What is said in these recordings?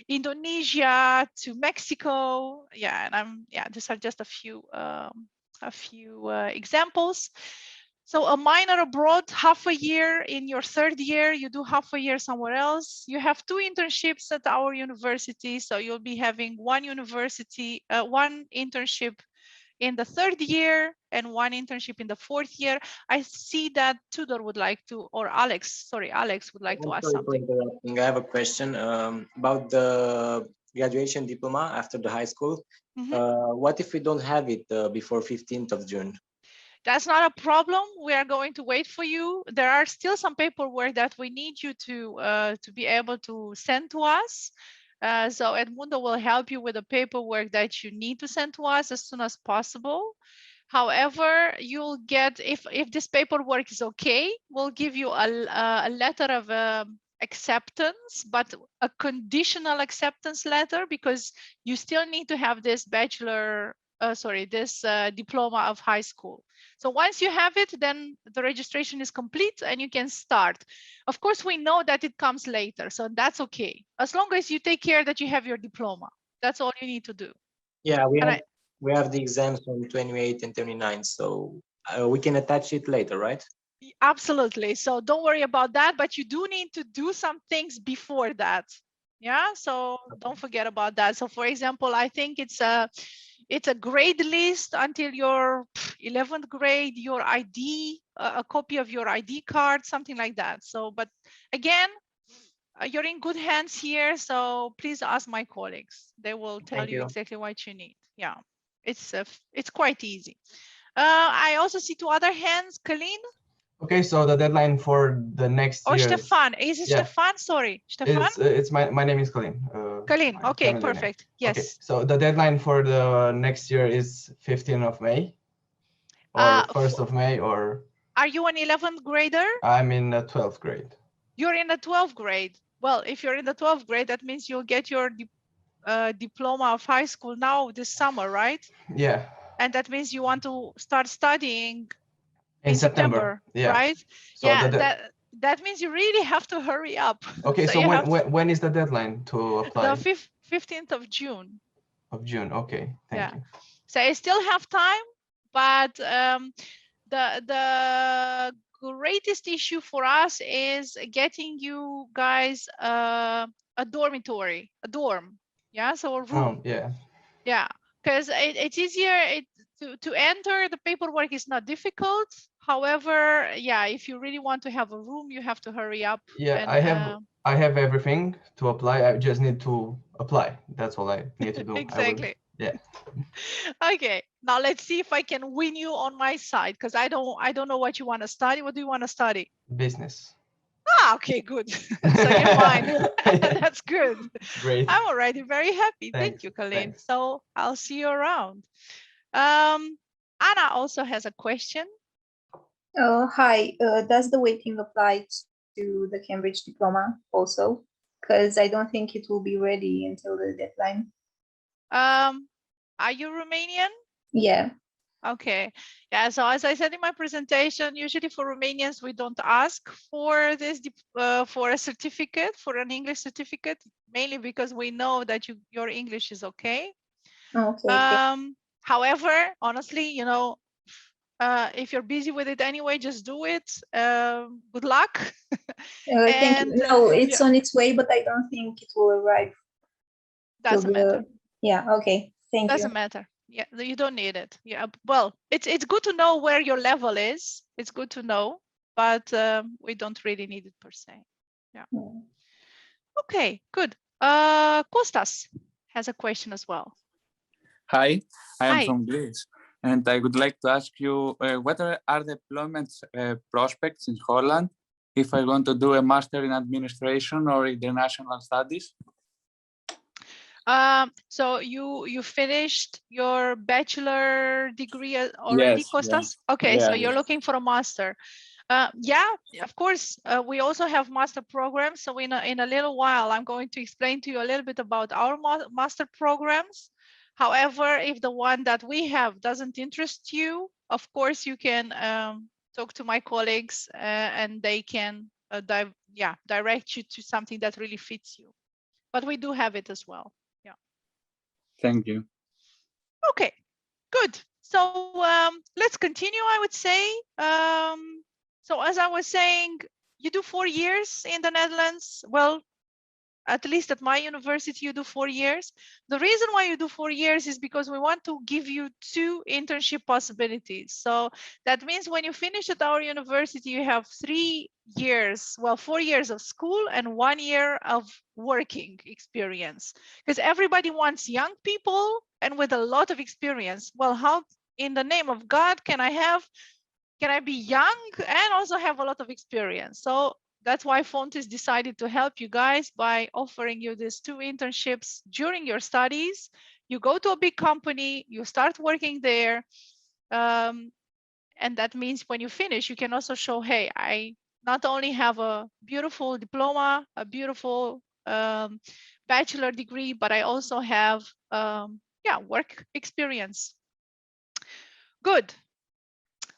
Indonesia to Mexico. Yeah, and these are just a few examples. So a minor abroad, half a year in your third year, you do half a year somewhere else. You have 2 internships at our university. So you'll be having one internship in the third year and one internship in the fourth year. I see that Tudor would like to, or Alex would like to ask something. I have a question about the graduation diploma after the high school. What if we don't have it before 15th of June? That's not a problem. We are going to wait for you. There are still some paperwork that we need you to be able to send to us. So EDMUNDO will help you with the paperwork that you need to send to us as soon as possible. However, you'll get, if this paperwork is okay, we'll give you a letter of acceptance, but a conditional acceptance letter, because you still need to have this diploma of high school. So once you have it, then the registration is complete and you can start. Of course, we know that it comes later, so that's okay. As long as you take care that you have your diploma, that's all you need to do. Yeah, we have the exams on 28 and 29, so we can attach it later, right? Absolutely. So don't worry about that, but you do need to do some things before that. Yeah, so don't forget about that. So for example, I think it's a grade list until your 11th grade, your ID, a copy of your ID card, something like that. So, but again, you're in good hands here. So please ask my colleagues. They will tell you exactly what you need. Yeah, it's quite easy. I also see 2 other hands. Colleen? Okay, so the deadline for the next year. Stefan. Is it Stefan? Sorry, Stefan? It's my name is Colleen. Colleen, okay, perfect. Yes. Okay. So the deadline for the next year is 15th of May or 1st of May, or? Are you an 11th grader? I'm in the 12th grade. You're in the 12th grade. Well, if you're in the 12th grade, that means you'll get your diploma of high school now this summer, right? Yeah. And that means you want to start studying in September. Yeah. Right? So yeah, that means you really have to hurry up. Okay, so when is the deadline to apply? The 15th of June. Of June, okay, thank you. So I still have time, but the greatest issue for us is getting you guys a dormitory, a dorm. Yeah, so a room. Yeah. Yeah, because it's easier to enter. The paperwork is not difficult. However, yeah, if you really want to have a room, you have to hurry up. Yeah, and, I have everything to apply. I just need to apply. That's all I need to do. Exactly. Yeah. Okay. Now let's see if I can win you on my side, because I don't know what you want to study. What do you want to study? Business. Ah, okay, good. So you're fine. That's good. Great. I'm already very happy. Thanks. Thank you, Colleen. Thanks. So I'll see you around. Anna also has a question. Hi, does the waiting apply to the Cambridge diploma also? Because I don't think it will be ready until the deadline. Are you Romanian? Yeah. Okay. Yeah. So as I said in my presentation, usually for Romanians, we don't ask for this for a certificate, for an English certificate, mainly because we know that your English is okay. Okay. However, honestly, you know, if you're busy with it anyway, just do it. Good luck. Thank you. No, it's on its way, but I don't think it will arrive. Doesn't matter. Yeah. Okay. Thank you. Doesn't matter. Yeah, you don't need it. Yeah. Well, it's good to know where your level is. It's good to know, but we don't really need it per se. Yeah. Okay. Good. Kostas has a question as well. Hi, I am from Greece, and I would like to ask you what are the employment prospects in Holland if I want to do a master in administration or international studies? So you finished your bachelor degree already, yes, Kostas? Yes. Okay, yeah, so you're looking for a master. Yeah, of course. We also have master programs. So in a little while, I'm going to explain to you a little bit about our master programs. However, if the one that we have doesn't interest you, of course, you can talk to my colleagues and they can direct you to something that really fits you. But we do have it as well. Yeah. Thank you. Okay, good. So let's continue, I would say. So as I was saying, you do 4 years in the Netherlands. Well, at least at my university, you do 4 years. The reason why you do 4 years is because we want to give you 2 internship possibilities. So that means when you finish at our university, you have 3 years, well, 4 years of school and 1 year of working experience. Because everybody wants young people and with a lot of experience. Well, how in the name of God can I be young and also have a lot of experience? So that's why Fontys decided to help you guys by offering you these 2 internships during your studies. You go to a big company, you start working there. And that means when you finish, you can also show, hey, I not only have a beautiful diploma, a beautiful bachelor degree, but I also have work experience. Good.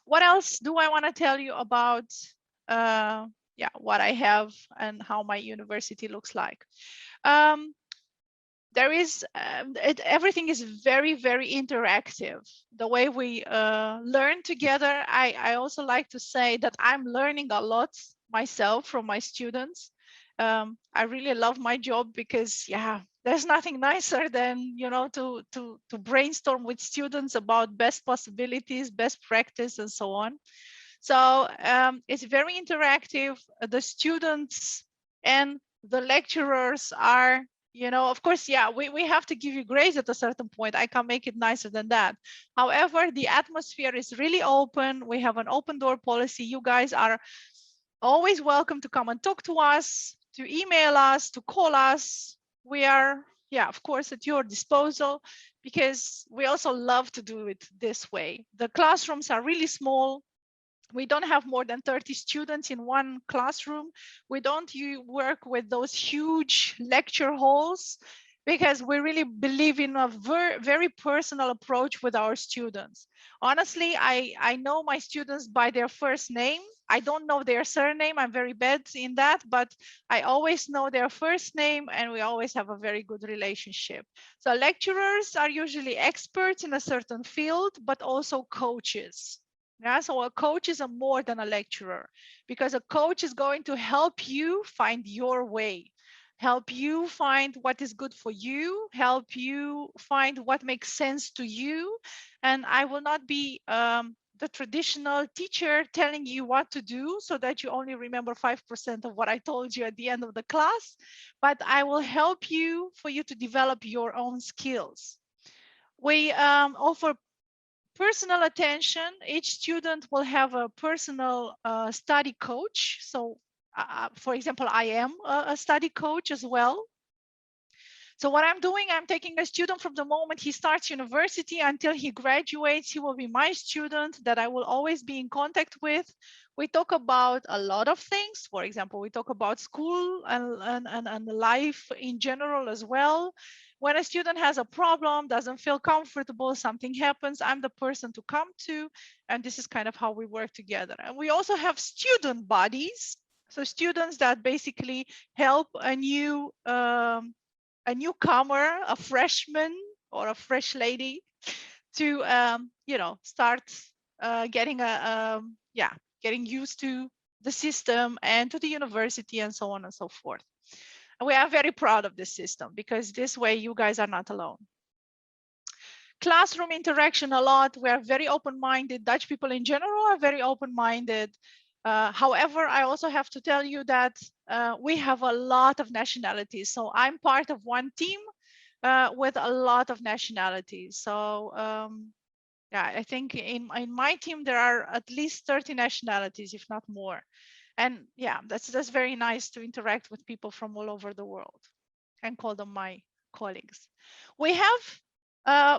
What else do I want to tell you about what I have and how my university looks like? There is everything is very, very interactive. The way we learn together. I also like to say that I'm learning a lot myself from my students. I really love my job because there's nothing nicer than to brainstorm with students about best possibilities, best practice, and so on. So it's very interactive. The students and the lecturers are, of course, we have to give you grades at a certain point. I can't make it nicer than that. However, the atmosphere is really open. We have an open door policy. You guys are always welcome to come and talk to us, to email us, to call us. We are, of course, at your disposal because we also love to do it this way. The classrooms are really small. We don't have more than 30 students in one classroom. We don't work with those huge lecture halls because we really believe in a very personal approach with our students. Honestly, I know my students by their first name. I don't know their surname. I'm very bad in that, but I always know their first name and we always have a very good relationship. So lecturers are usually experts in a certain field, but also coaches. Yeah, so a coach is more than a lecturer because a coach is going to help you find your way, help you find what is good for you, help you find what makes sense to you. And I will not be the traditional teacher telling you what to do so that you only remember 5% of what I told you at the end of the class, but I will help you for you to develop your own skills. We offer personal attention. Each student will have a personal study coach. So, for example, I am a study coach as well. So what I'm doing, I'm taking a student from the moment he starts university until he graduates. He will be my student that I will always be in contact with. We talk about a lot of things. For example, we talk about school and life in general as well. When a student has a problem, doesn't feel comfortable, something happens, I'm the person to come to. And this is kind of how we work together. And we also have student bodies. So students that basically help a newcomer, a freshman or a fresh lady to, start getting used to the system and to the university and so on and so forth. And we are very proud of this system because this way you guys are not alone. Classroom interaction a lot. We are very open-minded. Dutch people in general are very open-minded. However, I also have to tell you that we have a lot of nationalities. So I'm part of one team with a lot of nationalities. So I think in my team, there are at least 30 nationalities, if not more. And that's very nice to interact with people from all over the world and call them my colleagues. We have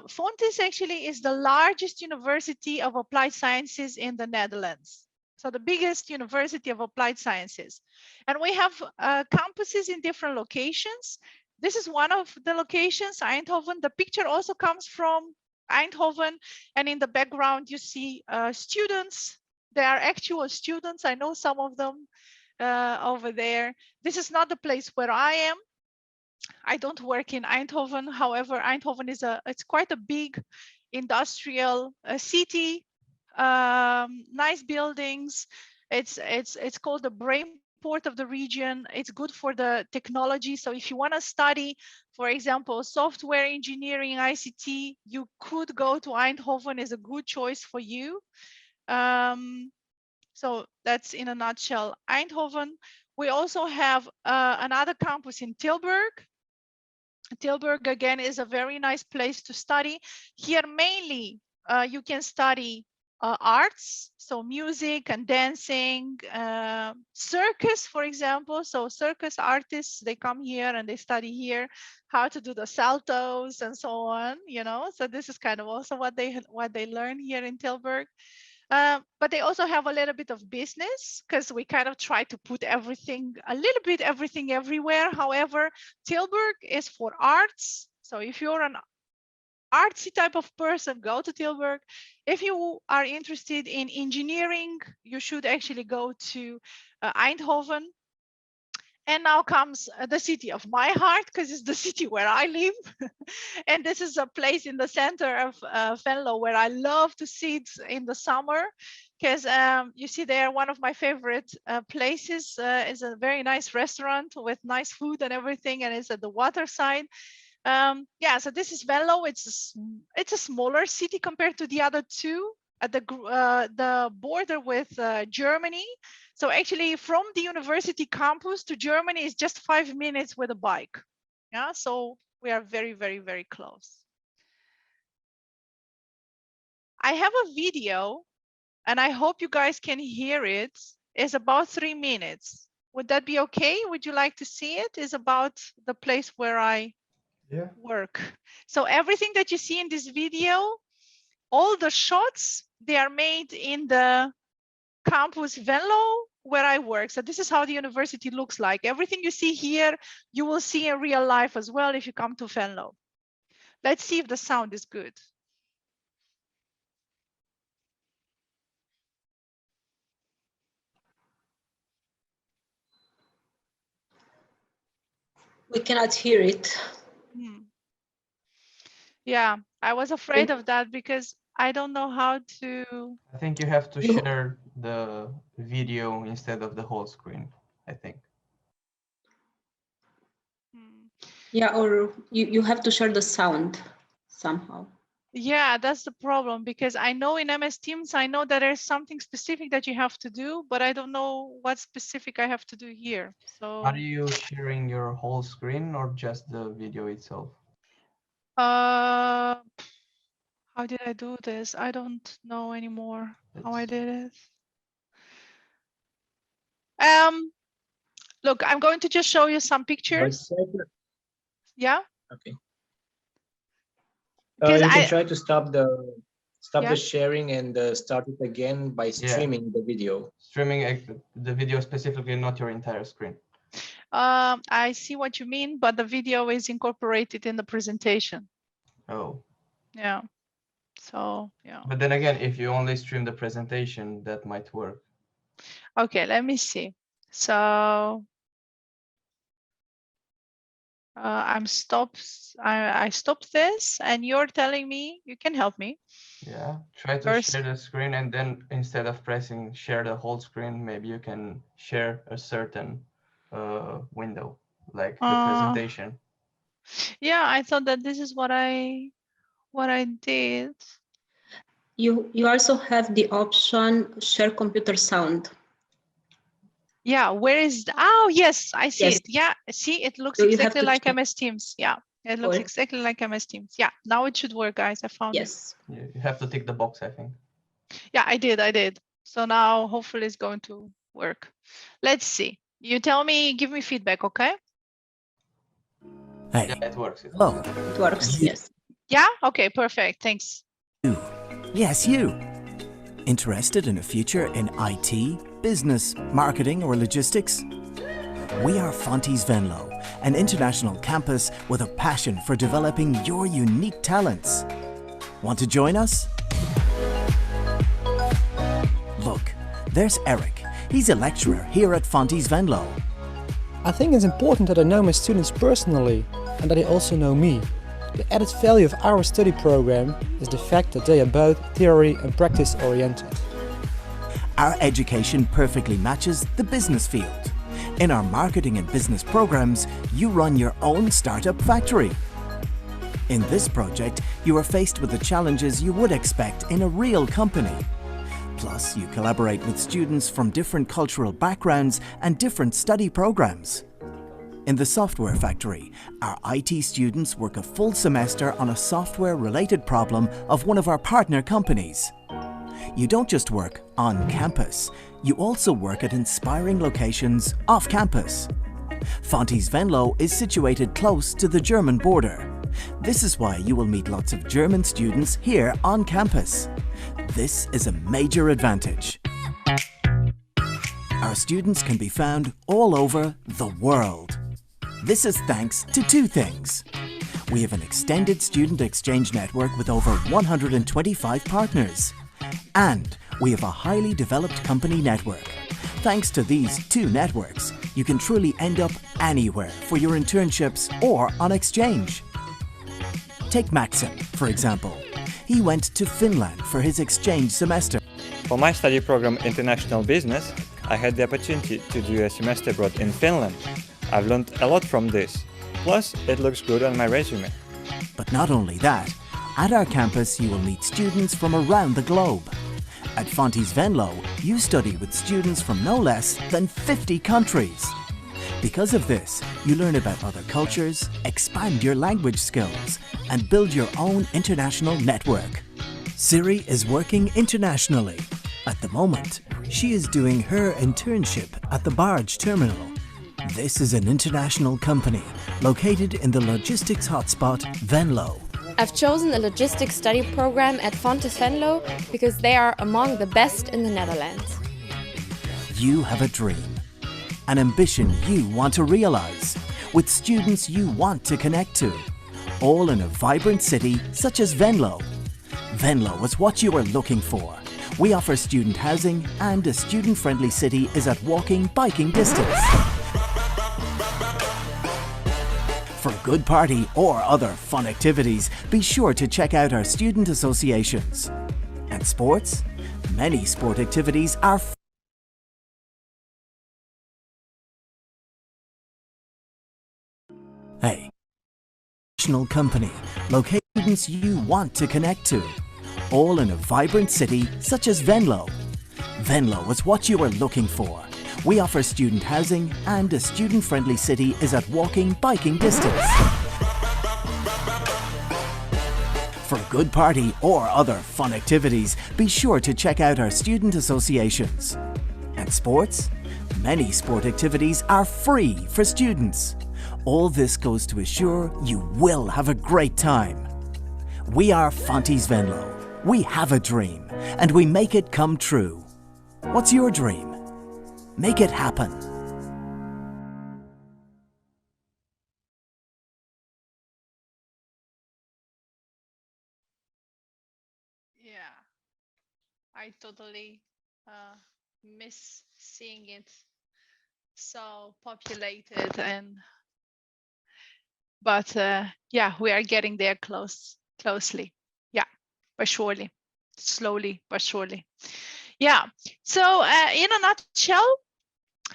Fontys actually is the largest university of applied sciences in the Netherlands. So the biggest university of applied sciences. And we have campuses in different locations. This is one of the locations, Eindhoven. The picture also comes from Eindhoven. And in the background, you see students They are actual students. I know some of them over there. This is not the place where I am. I don't work in Eindhoven. However, Eindhoven is it's quite a big industrial city. Nice buildings. It's called the brain port of the region. It's good for the technology. So if you want to study, for example, software engineering, ICT, you could go to Eindhoven. Is a good choice for you. So that's in a nutshell Eindhoven. We also have another campus in Tilburg. Tilburg again is a very nice place to study. Here mainly you can study arts, so music and dancing, circus, for example. So circus artists, they come here and they study here how to do the saltos and so on, you know. So this is kind of also what they learn here in Tilburg. But they also have a little bit of business, because we kind of try to put everything, a little bit everything everywhere. However, Tilburg is for arts. So if you're an artsy type of person, go to Tilburg. If you are interested in engineering, you should actually go to Eindhoven. And now comes the city of my heart, because it's the city where I live. And this is a place in the center of Venlo where I love to sit in the summer, because you see there, one of my favorite places is a very nice restaurant with nice food and everything, and it's at the water side. Yeah, so this is Venlo. It's a smaller city compared to the other two, at the border with Germany. So actually from the university campus to Germany is just 5 minutes with a bike. Yeah, so we are very, very, very close. I have a video and I hope you guys can hear it. It's about 3 minutes. Would that be okay? Would you like to see it? It's about the place where I work. So everything that you see in this video, all the shots, they are made in the campus Venlo where I work. So this is how the university looks like. Everything you see here, you will see in real life as well if you come to Venlo. Let's see if the sound is good. We cannot hear it. Yeah, I was afraid of that because I don't know how to. I think you have to share the video instead of the whole screen, I think. Yeah, or you have to share the sound somehow. Yeah, that's the problem, because I know in MS Teams, I know that there's something specific that you have to do, but I don't know what specific I have to do here. So are you sharing your whole screen or just the video itself? How did I do this? I don't know anymore how I did it. Look, I'm going to just show you some pictures. Yeah. Okay. You can try to stop the sharing and start it again by streaming the video. Streaming the video specifically, not your entire screen. I see what you mean, but the video is incorporated in the presentation. Oh. Yeah. So, yeah. But then again, if you only stream the presentation, that might work. Okay, let me see. So I stopped this, and you're telling me you can help me. Yeah, try to share the screen, and then instead of pressing share the whole screen, maybe you can share a certain window, like the presentation. Yeah, I thought that this is what I did. You also have the option share computer sound. Yeah, where is the, oh yes, I see it. Yeah, see, it looks exactly like MS Teams. Yeah, it looks exactly like MS Teams. Yeah, now it should work, guys. I found it. Yeah, you have to tick the box, I think. Yeah, I did. So now hopefully it's going to work. Let's see. You tell me, give me feedback, okay? Hey. Yeah, it works. Hello. It works, yes. Yeah, okay, perfect. Thanks. Yes, you. Interested in a future in IT, business, marketing, or logistics? We are Fontys Venlo, an international campus with a passion for developing your unique talents. Want to join us? Look, There's Eric. He's a lecturer here at Fontys Venlo. I think it's important that I know my students personally and that they also know me. The added value of our study program is the fact that they are both theory and practice oriented. Our education perfectly matches the business field. In our marketing and business programs, you run your own startup factory. In this project, you are faced with the challenges you would expect in a real company. Plus, you collaborate with students from different cultural backgrounds and different study programs. In the software factory, our IT students work a full semester on a software-related problem of one of our partner companies. You don't just work on campus, you also work at inspiring locations off campus. Fontys Venlo is situated close to the German border. This is why you will meet lots of German students here on campus. This is a major advantage. Our students can be found all over the world. This is thanks to two things. We have an extended student exchange network with over 125 partners. And we have a highly developed company network. Thanks to these two networks, you can truly end up anywhere for your internships or on exchange. Take Maxim, for example. He went to Finland for his exchange semester. For my study program International Business, I had the opportunity to do a semester abroad in Finland. I've learned a lot from this. Plus, it looks good on my resume. But not only that, at our campus you will meet students from around the globe. At Fontys Venlo, you study with students from no less than 50 countries. Because of this, you learn about other cultures, expand your language skills, and build your own international network. Siri is working internationally. At the moment, she is doing her internship at the barge terminal. This is an international company located in the logistics hotspot Venlo. I've chosen a logistics study program at Fontys Venlo because they are among the best in the Netherlands. You have a dream, an ambition you want to realize, with students you want to connect to, all in a vibrant city such as Venlo. Venlo is what you are looking for. We offer student housing and a student-friendly city is at walking, biking distance. For a good party or other fun activities, be sure to check out our student associations. And sports? Many sport activities are national company, locations you want to connect to, all in a vibrant city such as Venlo. Venlo is what you are looking for. We offer student housing and a student-friendly city is at walking, biking distance. For a good party or other fun activities, be sure to check out our student associations. And sports? Many sport activities are free for students. All this goes to assure you will have a great time. We are Fontys Venlo. We have a dream, and we make it come true. What's your dream? Make it happen. Yeah, I totally miss seeing it so populated but yeah, we are getting there closely. Yeah, but surely, slowly but surely. Yeah, so in a nutshell,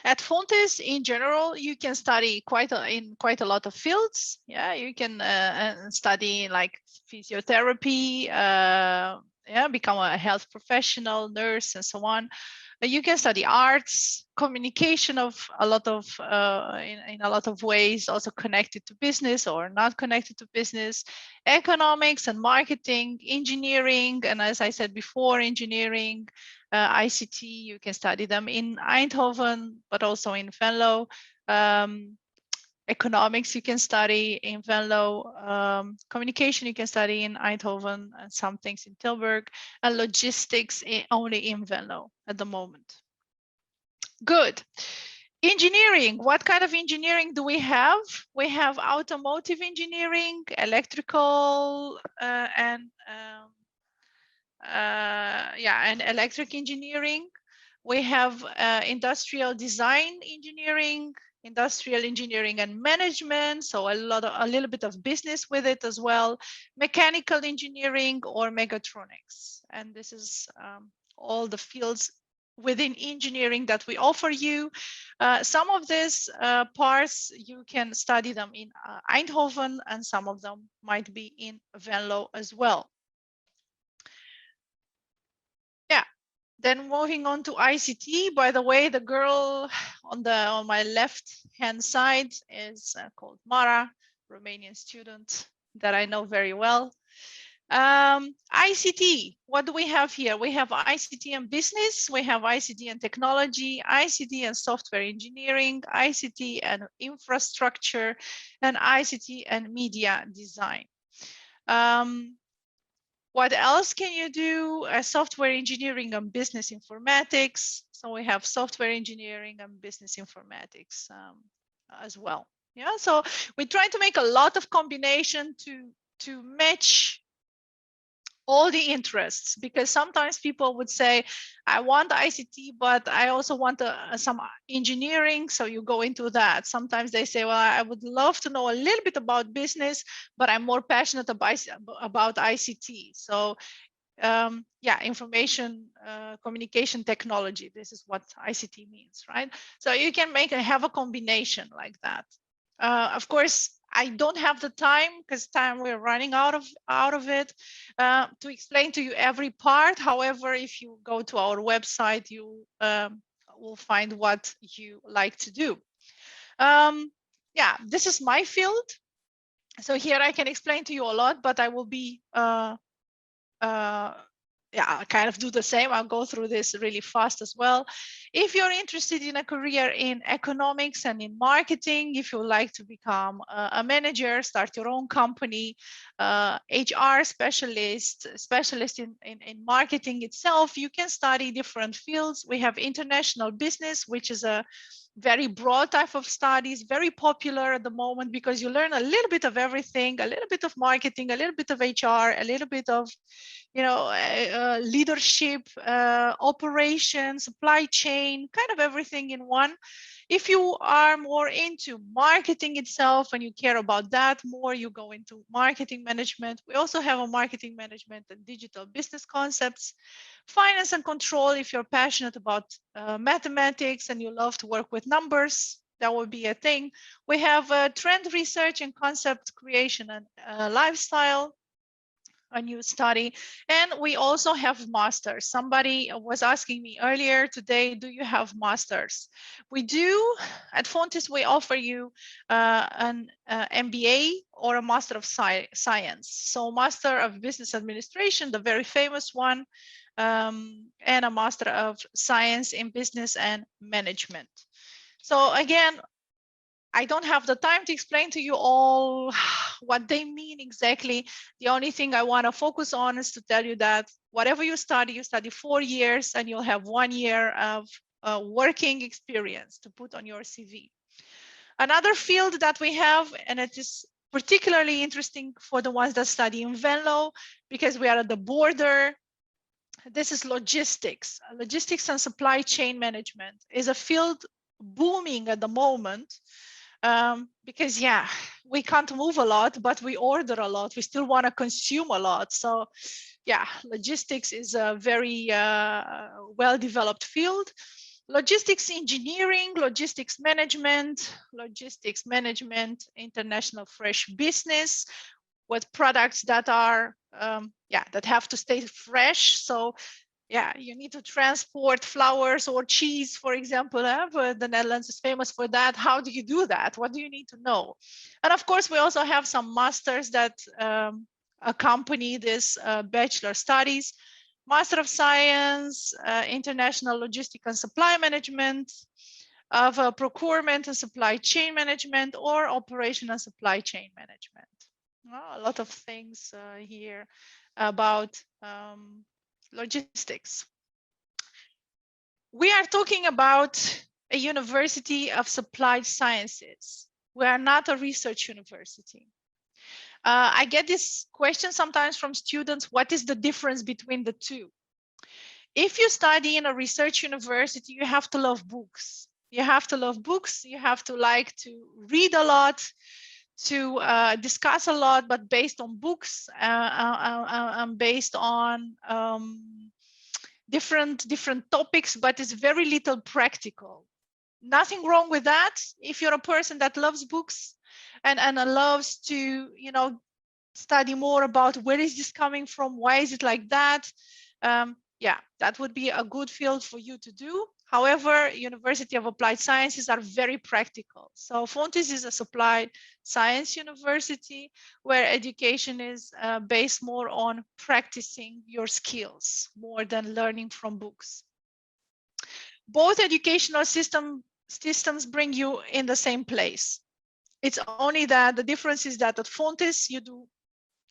at Fontys in general, you can study in quite a lot of fields. Yeah, you can study like physiotherapy, become a health professional, nurse, and so on. You can study arts, communication of a lot of in a lot of ways, also connected to business or not connected to business, economics and marketing, engineering, and as I said before, engineering, ICT. You can study them in Eindhoven, but also in Venlo. Economics you can study in Venlo, communication you can study in Eindhoven, and some things in Tilburg, and logistics only in Venlo at the moment. Good. Engineering, what kind of engineering do we have? We have automotive engineering, electrical, and electric engineering. We have industrial design engineering, industrial engineering and management, so a little bit of business with it as well, mechanical engineering or mechatronics. And this is all the fields within engineering that we offer you. Some of these parts, you can study them in Eindhoven, and some of them might be in Venlo as well. Yeah, then moving on to ICT. By the way, the girl on my left hand side is called Mara, Romanian student that I know very well. ICT, what do we have here? We have ICT and business, we have ICT and technology, ICT and software engineering, ICT and infrastructure, and ICT and media design. What else can you do? Software engineering and business informatics. So we have software engineering and business informatics as well. Yeah, so we try to make a lot of combination to match all the interests, because sometimes people would say, I want ICT, but I also want some engineering, so you go into that. Sometimes they say, well, I would love to know a little bit about business, but I'm more passionate about ICT. So yeah, information communication technology, this is what ICT means, right? So you can have a combination like that. Of course, I don't have the time, because we're running out of it, to explain to you every part. However, if you go to our website, you will find what you like to do. Yeah, this is my field. So here I can explain to you a lot, but I will be yeah, I kind of do the same. I'll go through this really fast as well. If you're interested in a career in economics and in marketing, if you would like to become a manager, start your own company, HR specialist in marketing itself, you can study different fields. We have international business, which is a very broad type of studies, very popular at the moment, because you learn a little bit of everything, a little bit of marketing, a little bit of HR, a little bit of, you know, leadership, operations, supply chain, kind of everything in one. If you are more into marketing itself and you care about that more, you go into marketing management. We also have a marketing management and digital business concepts. Finance and control, if you're passionate about mathematics and you love to work with numbers, that would be a thing. We have trend research and concept creation and lifestyle, a new study. And we also have masters. Somebody was asking me earlier today, do you have masters? We do. At Fontys, we offer you an MBA or a Master of Science. So Master of Business Administration, the very famous one, and a Master of Science in Business and Management. So again, I don't have the time to explain to you all what they mean exactly. The only thing I want to focus on is to tell you that whatever you study 4 years and you'll have 1 year of working experience to put on your CV. Another field that we have, and it is particularly interesting for the ones that study in Venlo, because we are at the border, this is logistics. Logistics and supply chain management is a field booming at the moment. Because yeah, we can't move a lot, but we order a lot. We still want to consume a lot. So yeah, logistics is a very well-developed field. Logistics engineering, logistics management, international fresh business, with products that are that have to stay fresh. So yeah, you need to transport flowers or cheese, for example. The Netherlands is famous for that. How do you do that? What do you need to know? And of course, we also have some masters that accompany this bachelor studies. Master of Science, International Logistics and Supply Management, of procurement and supply chain management, or operation and supply chain management. A lot of things here about logistics. We are talking about a university of applied sciences. We are not a research university. I get this question sometimes from students, what is the difference between the two? if you study in a research university, you have to love books. You have to love books. You have to like to read a lot, to discuss a lot, but based on books and based on different topics, but it's very little practical. Nothing wrong with that. If you're a person that loves books and loves to, you know, study more about where is this coming from, why is it like that, yeah, that would be a good field for you to do. However, University of Applied Sciences are very practical. So Fontys is a applied science university where education is based more on practicing your skills more than learning from books. Both educational systems bring you in the same place. It's only that the difference is that at Fontys you do,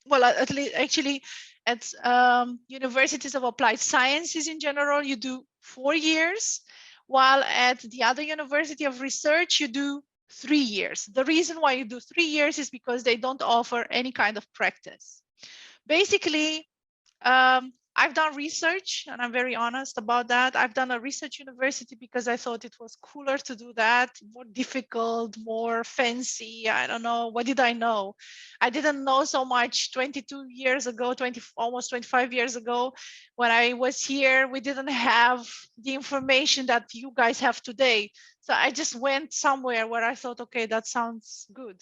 well, at least actually at universities of applied sciences in general, you do 4 years, while at the other university of research, you do 3 years. The reason why you do 3 years is because they don't offer any kind of practice. Basically, I've done research, and I'm very honest about that. I've done a research university because I thought it was cooler to do that, more difficult, more fancy. I don't know. What did I know? I didn't know so much 22 years ago, almost 25 years ago. When I was here, we didn't have the information that you guys have today. So I just went somewhere where I thought, okay, that sounds good.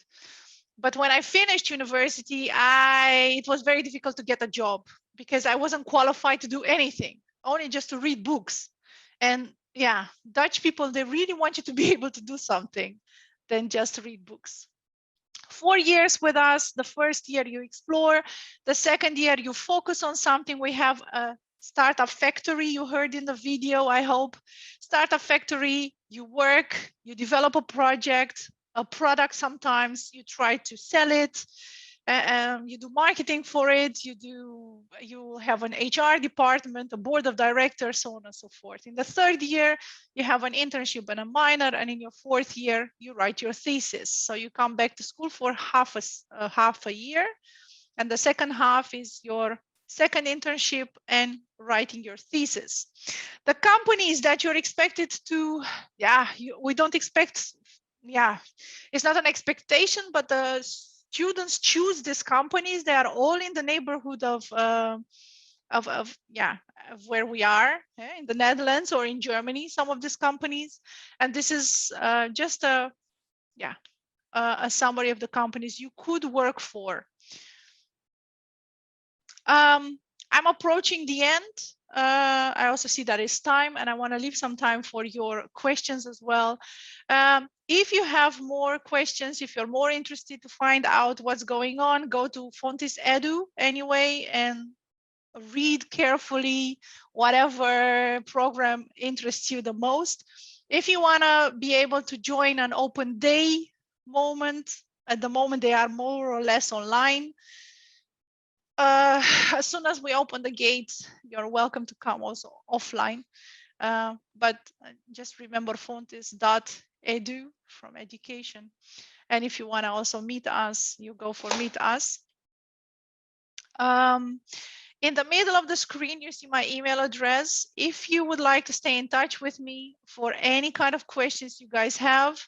But when I finished university, it was very difficult to get a job because I wasn't qualified to do anything, only just to read books. And yeah, Dutch people, they really want you to be able to do something than just read books. 4 years with us. The first year you explore. The second year you focus on something. We have a startup factory, you heard in the video, I hope. Startup factory, you work, you develop a project, a product. Sometimes you try to sell it, you do marketing for it, you have an HR department, a board of directors, so on and so forth. In the third year, you have an internship and a minor, and in your fourth year, you write your thesis. So you come back to school for half a year, and the second half is your second internship and writing your thesis. The companies that you're expected to, we don't expect, it's not an expectation, but the students choose these companies. They are all in the neighborhood of where we are, in the Netherlands or in Germany, some of these companies. And this is just a summary of the companies you could work for. I'm approaching the end. I also see that it's time, and I want to leave some time for your questions as well. If you have more questions, if you're more interested to find out what's going on, go to Fontys Edu anyway and read carefully whatever program interests you the most. If you want to be able to join an open day moment, at the moment they are more or less online. As soon as we open the gates, you're welcome to come also offline. But just remember fontys.edu from education. And if you want to also meet us, you go for meet us. In the middle of the screen, you see my email address. If you would like to stay in touch with me for any kind of questions you guys have,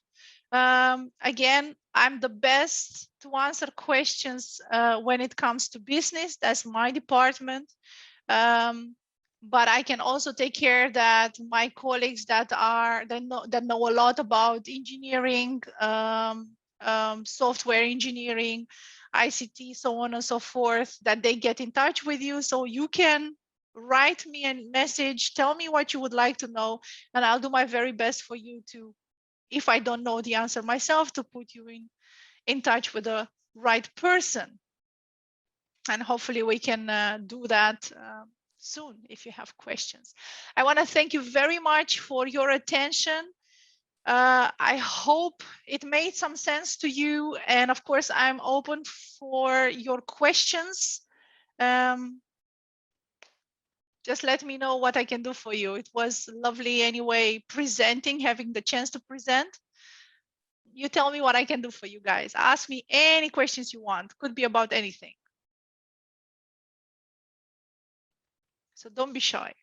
again, I'm the best to answer questions when it comes to business. That's my department. But I can also take care that my colleagues that know a lot about engineering, software engineering, ICT, so on and so forth, that they get in touch with you. So you can write me a message, tell me what you would like to know, and I'll do my very best for you to, if I don't know the answer myself, to put you in touch with the right person. And hopefully we can do that soon if you have questions. I want to thank you very much for your attention. I hope it made some sense to you. And of course, I'm open for your questions. Just let me know what I can do for you. It was lovely anyway, having the chance to present. You tell me what I can do for you guys. Ask me any questions you want. Could be about anything. So don't be shy.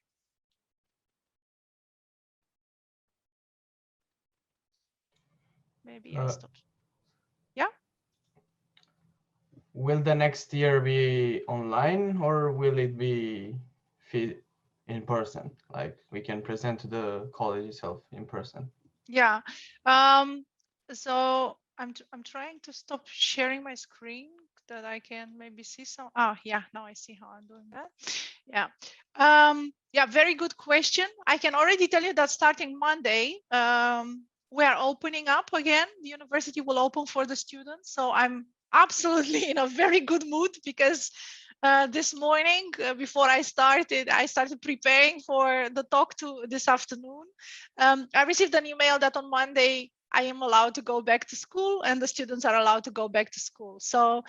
maybe I stopped. Yeah. Will the next year be online or will it be in person? Like we can present to the college itself in person? Yeah. So I'm trying to stop sharing my screen that I can maybe see some. Oh yeah, now I see how I'm doing that. Yeah. Yeah, very good question. I can already tell you that starting Monday, we are opening up again. The university will open for the students. So I'm absolutely in a very good mood because this morning, before I started preparing for the talk to this afternoon. I received an email that on Monday, I am allowed to go back to school and the students are allowed to go back to school. So,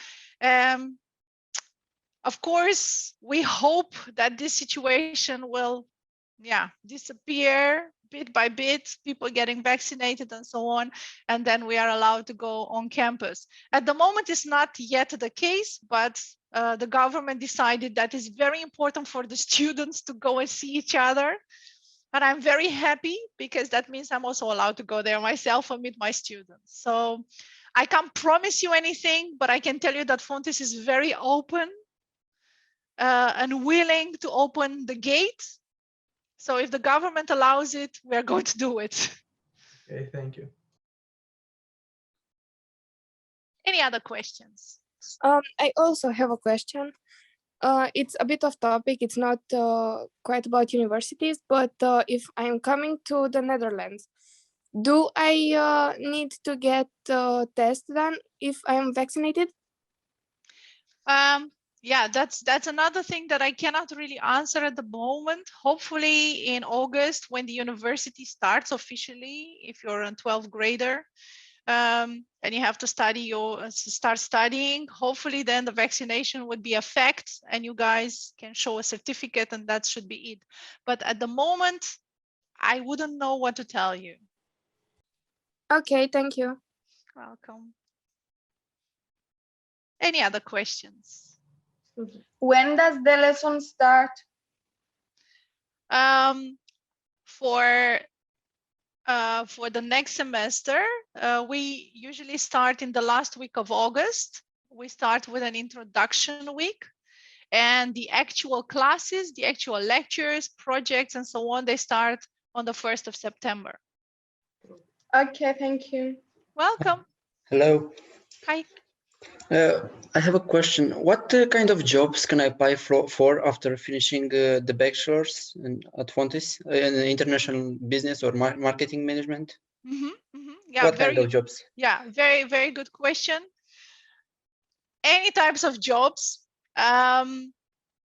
of course, we hope that this situation will, disappear bit by bit, people getting vaccinated and so on, and then we are allowed to go on campus. At the moment, it's not yet the case, but the government decided that it's very important for the students to go and see each other. And I'm very happy because that means I'm also allowed to go there myself and meet my students. So I can't promise you anything, but I can tell you that Fontys is very open and willing to open the gate. So if the government allows it, we're going to do it. Okay, thank you. Any other questions? I also have a question. It's a bit off topic. It's not quite about universities, but if I'm coming to the Netherlands, do I need to get a test done if I'm vaccinated? Yeah, that's another thing that I cannot really answer at the moment. Hopefully in August, when the university starts officially, if you're a 12th grader, and you have to start studying, hopefully then the vaccination would be a fact and you guys can show a certificate and that should be it. But at the moment, I wouldn't know what to tell you. Okay, thank you. Welcome. Any other questions? When does the lesson start? For the next semester, we usually start in the last week of August. We start with an introduction week, and the actual classes, the actual lectures, projects, and so on, they start on the 1st of September. Okay, thank you. Welcome. Hello. Hi. I have a question. What kind of jobs can I apply for after finishing the bachelor's at Fontys in international business or marketing management? Yeah, what kind of jobs? Yeah, very, very good question. Any types of jobs.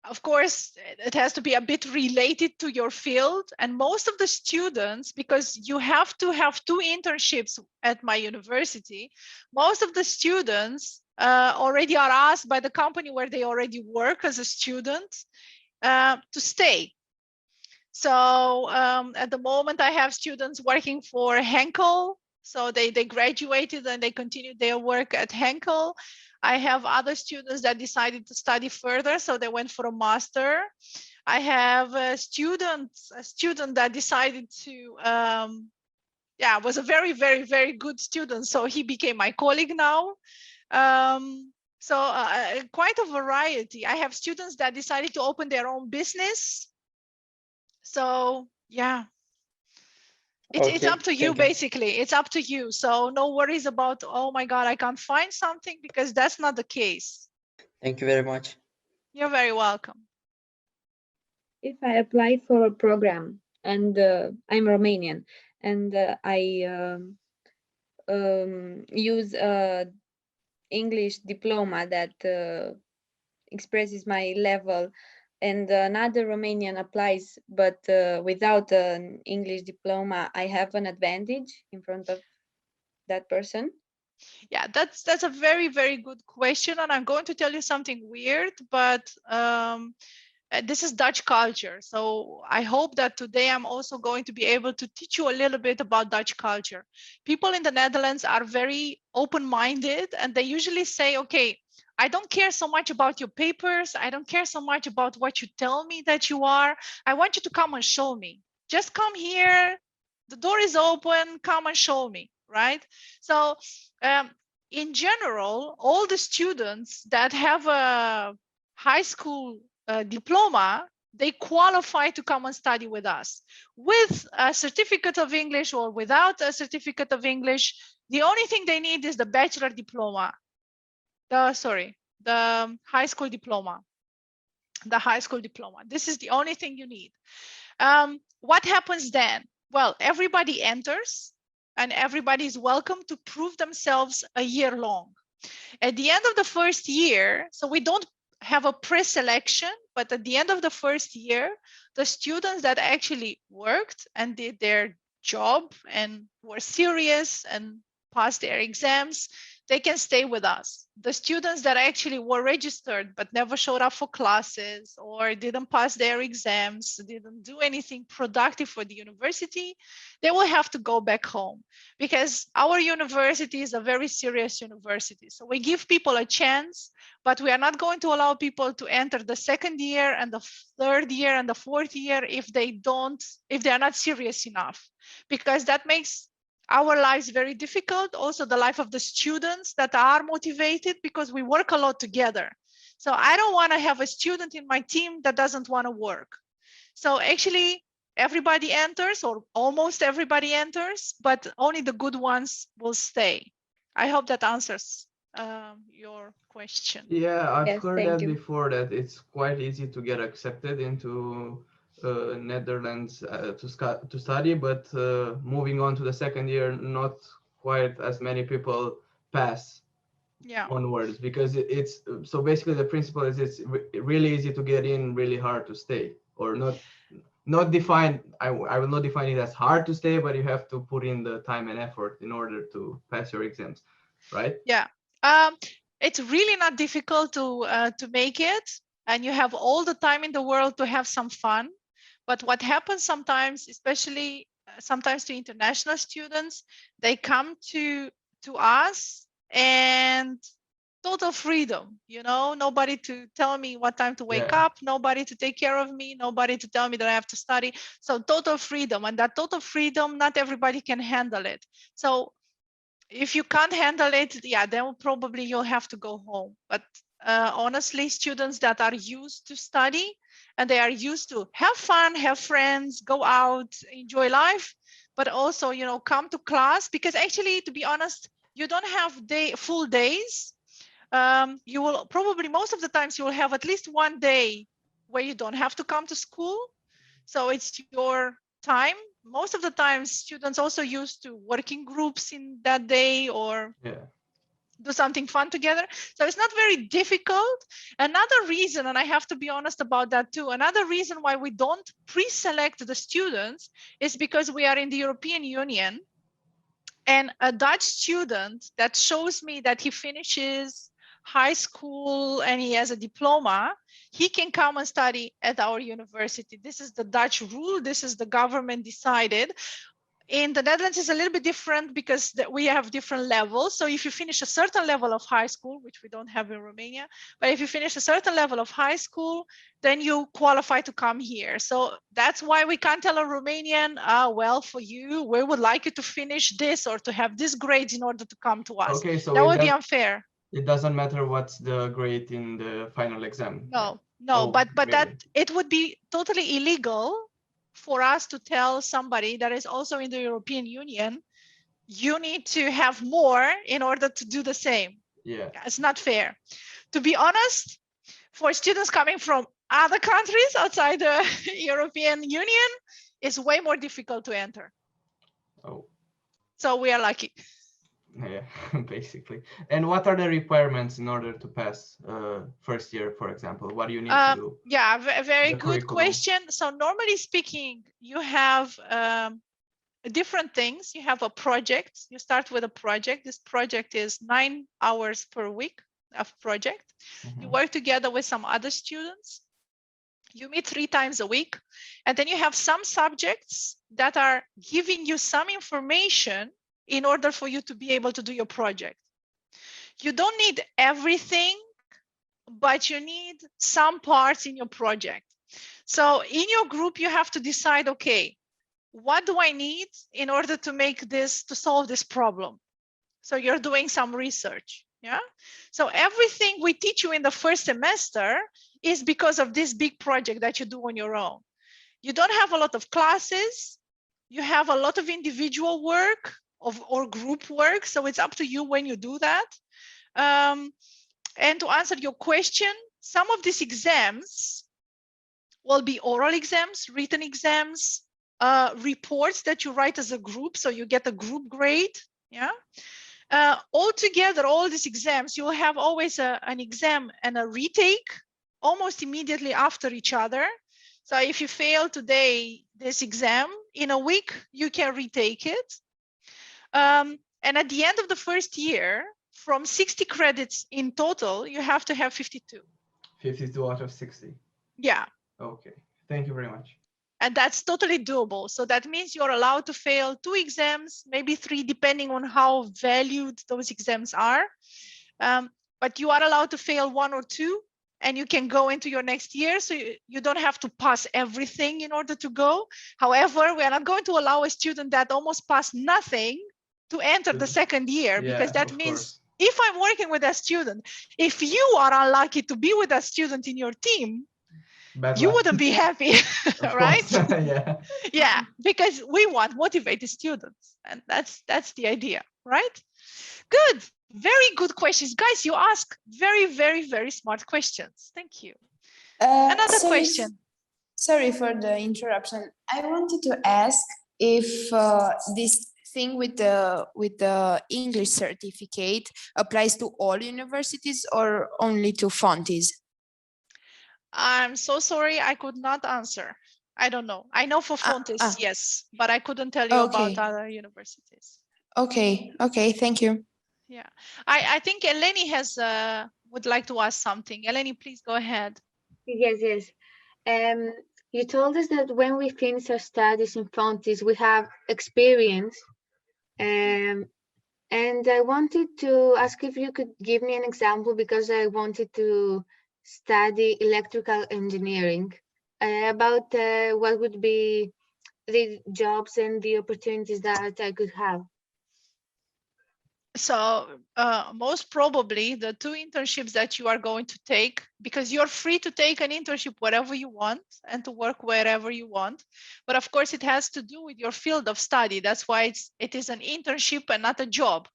Of course, it has to be a bit related to your field. And most of the students, because you have to have 2 internships at my university, most of the students already are asked by the company where they already work as a student to stay. So at the moment, I have students working for Henkel. So they graduated and they continued their work at Henkel. I have other students that decided to study further, so they went for a master. I have a student that decided to, was a very, very, very good student. So he became my colleague now. Quite a variety. I have students that decided to open their own business. So yeah. It's up to you, basically. It's up to you. So no worries about, oh my God, I can't find something, because that's not the case. Thank you very much. You're very welcome. If I apply for a program and I'm Romanian and I use English diploma that expresses my level, and another Romanian applies, but without an English diploma, I have an advantage in front of that person? Yeah, that's a very, very good question. And I'm going to tell you something weird, but this is Dutch culture. So I hope that today I'm also going to be able to teach you a little bit about Dutch culture. People in the Netherlands are very open-minded, and they usually say, okay, I don't care so much about your papers. I don't care so much about what you tell me that you are. I want you to come and show me. Just come here. The door is open. Come and show me. right? So in general, all the students that have a high school diploma, they qualify to come and study with us. With a certificate of English or without a certificate of English, the only thing they need is the bachelor diploma. The high school diploma. The high school diploma. This is the only thing you need. What happens then? Well, everybody enters and everybody is welcome to prove themselves a year long. At the end of the first year, so we don't have a pre-selection, but at the end of the first year, the students that actually worked and did their job and were serious and passed their exams, they can stay with us. The students that actually were registered but never showed up for classes or didn't pass their exams, didn't do anything productive for the university, they will have to go back home, because our university is a very serious university. So we give people a chance, but we are not going to allow people to enter the second year and the third year and the fourth year if they are not serious enough, because that makes our lives very difficult, also the life of the students that are motivated, because we work a lot together. So I don't want to have a student in my team that doesn't want to work. So actually everybody enters, or almost everybody enters, but only the good ones will stay. I hope that answers your question. Yeah, I've Yes, heard thank that you. before, that it's quite easy to get accepted into Netherlands to study, but moving on to the second year, not quite as many people pass onwards, because it's so basically the principle is it's really easy to get in, really hard to stay, or not defined. I will not define it as hard to stay, but you have to put in the time and effort in order to pass your exams, right? Yeah, it's really not difficult to make it, and you have all the time in the world to have some fun. But what happens sometimes, especially sometimes to international students, they come to us and total freedom, nobody to tell me what time to wake up, nobody to take care of me, nobody to tell me that I have to study. So total freedom, and that total freedom, not everybody can handle it. So if you can't handle it, then probably you'll have to go home. But honestly, students that are used to study and they are used to have fun, have friends, go out, enjoy life, but also, come to class, because actually, to be honest, you don't have full days. You will probably, most of the times, you will have at least one day where you don't have to come to school. So it's your time. Most of the time, students also used to working groups in that day, or do something fun together. So it's not very difficult. Another reason, and I have to be honest about that too, another reason why we don't pre-select the students is because we are in the European Union, and a Dutch student that shows me that he finishes high school and he has a diploma, he can come and study at our university. This is the Dutch rule. This is the government decided. In the Netherlands, it's a little bit different because we have different levels. So if you finish a certain level of high school, which we don't have in Romania, but if you finish a certain level of high school, then you qualify to come here. So that's why we can't tell a Romanian, well, for you, we would like you to finish this or to have this grades in order to come to us. Okay, so that would be unfair. It doesn't matter what's the grade in the final exam. No, but really? That it would be totally illegal for us to tell somebody that is also in the European Union, you need to have more in order to do the same. Yeah. It's not fair. To be honest, for students coming from other countries outside the European Union, it's way more difficult to enter. Oh. So we are lucky. Yeah, basically. And what are the requirements in order to pass first year, for example? What do you need to do? Yeah, a very good question. So normally speaking, you have different things. You have a project. You start with a project. This project is 9 hours per week of project. Mm-hmm. You work together with some other students. You meet 3 times a week. And then you have some subjects that are giving you some information in order for you to be able to do your project. You don't need everything, but you need some parts in your project. So in your group, you have to decide, okay, what do I need in order to solve this problem? So you're doing some research, yeah? So everything we teach you in the first semester is because of this big project that you do on your own. You don't have a lot of classes, you have a lot of individual work or group work, so it's up to you when you do that. And to answer your question, some of these exams will be oral exams, written exams, reports that you write as a group, so you get a group grade, yeah? Altogether, all these exams, you will have always an exam and a retake almost immediately after each other. So if you fail today this exam, in a week, you can retake it. And at the end of the first year, from 60 credits in total, you have to have 52. 52 out of 60. Yeah. Okay, thank you very much. And that's totally doable. So that means you're allowed to fail 2 exams, maybe 3, depending on how valued those exams are. But you are allowed to fail 1 or 2, and you can go into your next year. So you don't have to pass everything in order to go. However, we are not going to allow a student that almost passed nothing to enter the second year, because that means if I'm working with a student, if you are unlucky to be with a student in your team, you wouldn't be happy, right? Yeah, because we want motivated students, and that's the idea, right? Good, very good questions, guys. You ask very, very, very smart questions. Thank you. Another question. Sorry for the interruption. I wanted to ask if this thing with the English certificate applies to all universities or only to Fontys? I'm so sorry, I could not answer. I don't know. I know for Fontys, yes, but I couldn't tell you about other universities. Okay, thank you. Yeah, I think Eleni would like to ask something. Eleni, please go ahead. Yes. You told us that when we finish our studies in Fontys, we have experience. And I wanted to ask if you could give me an example, because I wanted to study electrical engineering, about what would be the jobs and the opportunities that I could have. So most probably the 2 internships that you are going to take, because you're free to take an internship wherever you want and to work wherever you want. But of course, it has to do with your field of study. That's why it is an internship and not a job.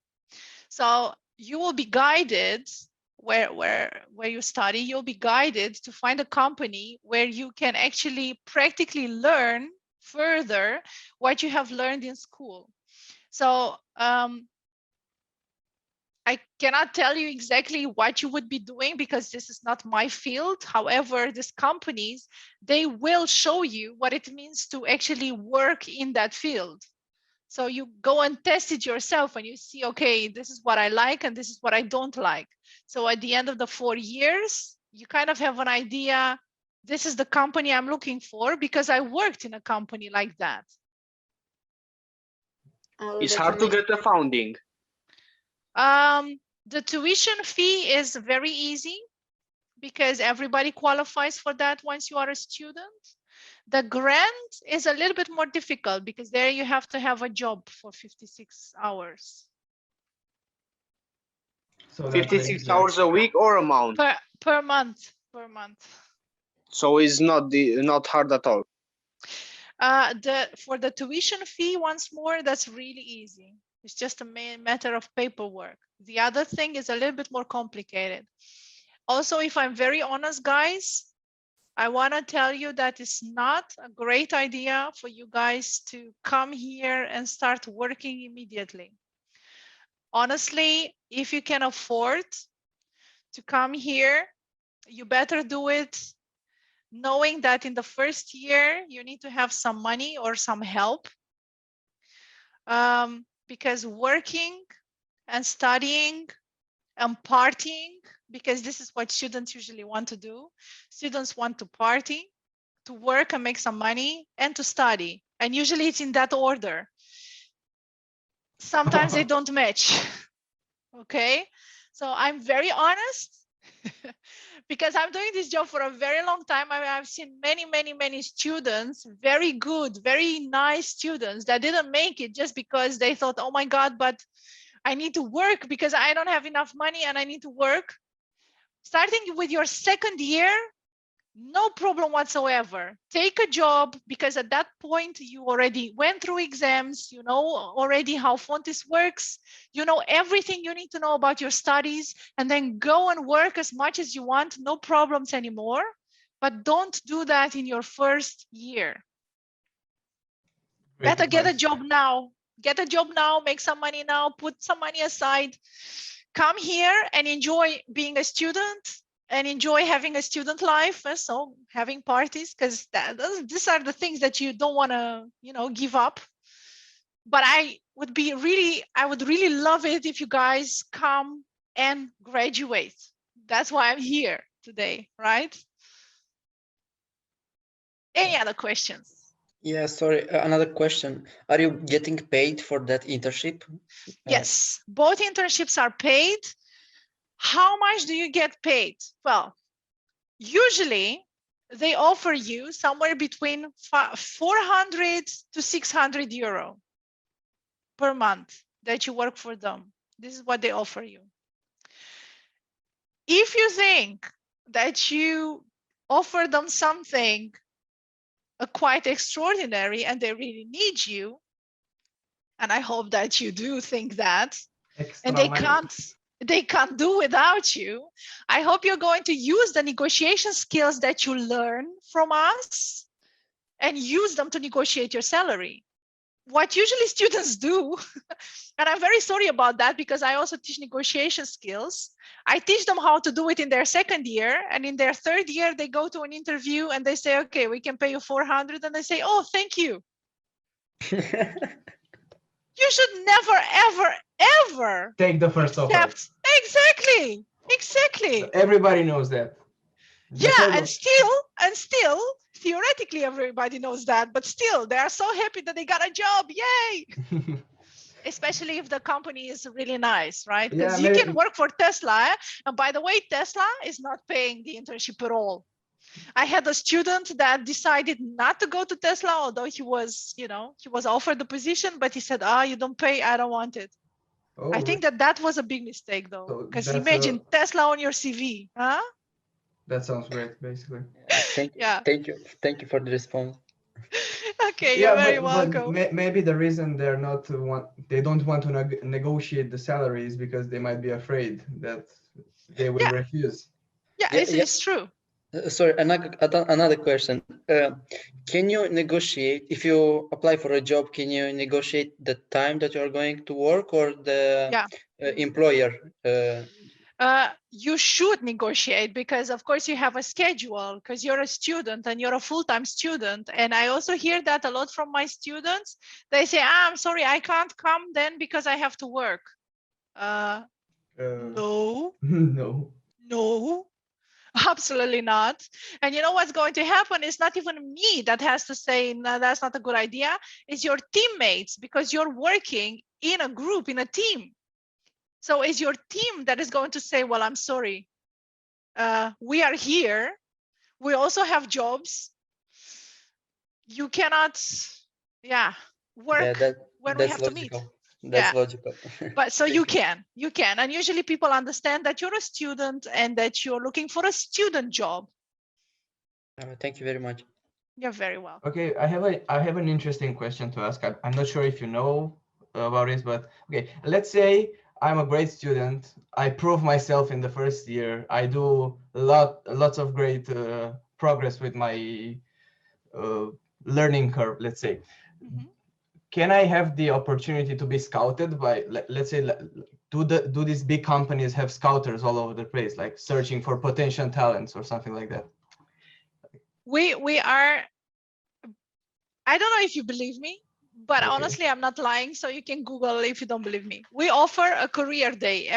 So you will be guided where you study. You'll be guided to find a company where you can actually practically learn further what you have learned in school. So I cannot tell you exactly what you would be doing, because this is not my field. However, these companies, they will show you what it means to actually work in that field. So you go and test it yourself and you see, okay, this is what I like and this is what I don't like. So at the end of the 4 years, you kind of have an idea, this is the company I'm looking for because I worked in a company like that. It's hard to get the funding. The tuition fee is very easy because everybody qualifies for that once you are a student. The grant is a little bit more difficult because there you have to have a job for 56 hours. So 56 hours a week or a month? Per month. So it's not hard at all. For the tuition fee, once more, that's really easy. It's just a matter of paperwork. The other thing is a little bit more complicated. Also, if I'm very honest, guys, I want to tell you that it's not a great idea for you guys to come here and start working immediately. Honestly, if you can afford to come here, you better do it knowing that in the first year, you need to have some money or some help. Because working and studying and partying, because this is what students usually want to do. Students want to party, to work and make some money, and to study. And usually it's in that order. Sometimes they don't match. Okay, so I'm very honest. Because I'm doing this job for a very long time. I've seen many students, very good, very nice students that didn't make it just because they thought, oh my God, but I need to work because I don't have enough money and I need to work. Starting with your second year, no problem whatsoever. Take a job, because at that point you already went through exams, you know already how Fontys works, you know everything you need to know about your studies, and then go and work as much as you want, no problems anymore. But don't do that in your first year. Great Better get a advice. job now. Get a job now, make some money now, put some money aside. Come here and enjoy being a student and enjoy having a student life. So having parties, because these are the things that you don't want to, give up. But I would really love it if you guys come and graduate. That's why I'm here today, right? Any other questions? Yeah, sorry, another question. Are you getting paid for that internship? Yes, both internships are paid. How much do you get paid? Well, usually they offer you somewhere between 400 to 600 euro per month that you work for them. This is what they offer you. If you think that you offer them something quite extraordinary and they really need you, and I hope that you do think that, and they can't do without you, I hope you're going to use the negotiation skills that you learn from us and use them to negotiate your salary. What usually students do, and I'm very sorry about that because I also teach negotiation skills. I teach them how to do it in their second year, and in their third year, they go to an interview and they say, okay, we can pay you 400. And they say, oh, thank you. You should never, ever, ever take the first offer. Exactly. Everybody knows that. Yeah, and still, theoretically, everybody knows that, but still, they are so happy that they got a job. Yay! Especially if the company is really nice, right? Because you can work for Tesla. And by the way, Tesla is not paying the internship at all. I had a student that decided not to go to Tesla, although he was offered the position, but he said, you don't pay, I don't want it. Oh, I think that was a big mistake though, because imagine Tesla on your CV, huh? That sounds great, basically. Thank you for the response. Okay, you're very welcome. But maybe the reason they don't want to negotiate the salary is because they might be afraid that they will refuse. Yeah, it's true. Sorry, another question. Can you negotiate, if you apply for a job, can you negotiate the time that you're going to work, or the employer? You should negotiate because, of course, you have a schedule because you're a student and you're a full-time student. And I also hear that a lot from my students. They say, I'm sorry, I can't come then because I have to work. No. Absolutely not. And you know what's going to happen? It's not even me that has to say, no, that's not a good idea. It's your teammates, because you're working in a group, in a team. So it's your team that is going to say, well, I'm sorry. We are here. We also have jobs. You cannot, work when we have logical. to meet. That's logical. But so you can, and usually people understand that you're a student and that you're looking for a student job. Thank you very much. You're very welcome. Okay, I have an interesting question to ask. I'm not sure if you know about this, but okay, let's say I'm a great student. I prove myself in the first year. I do lots of great progress with my learning curve, let's say. Mm-hmm. Can I have the opportunity to be scouted by, let's say, do these big companies have scouters all over the place, like searching for potential talents or something like that? We are, I don't know if you believe me, but honestly, I'm not lying. So you can Google if you don't believe me. We offer a career day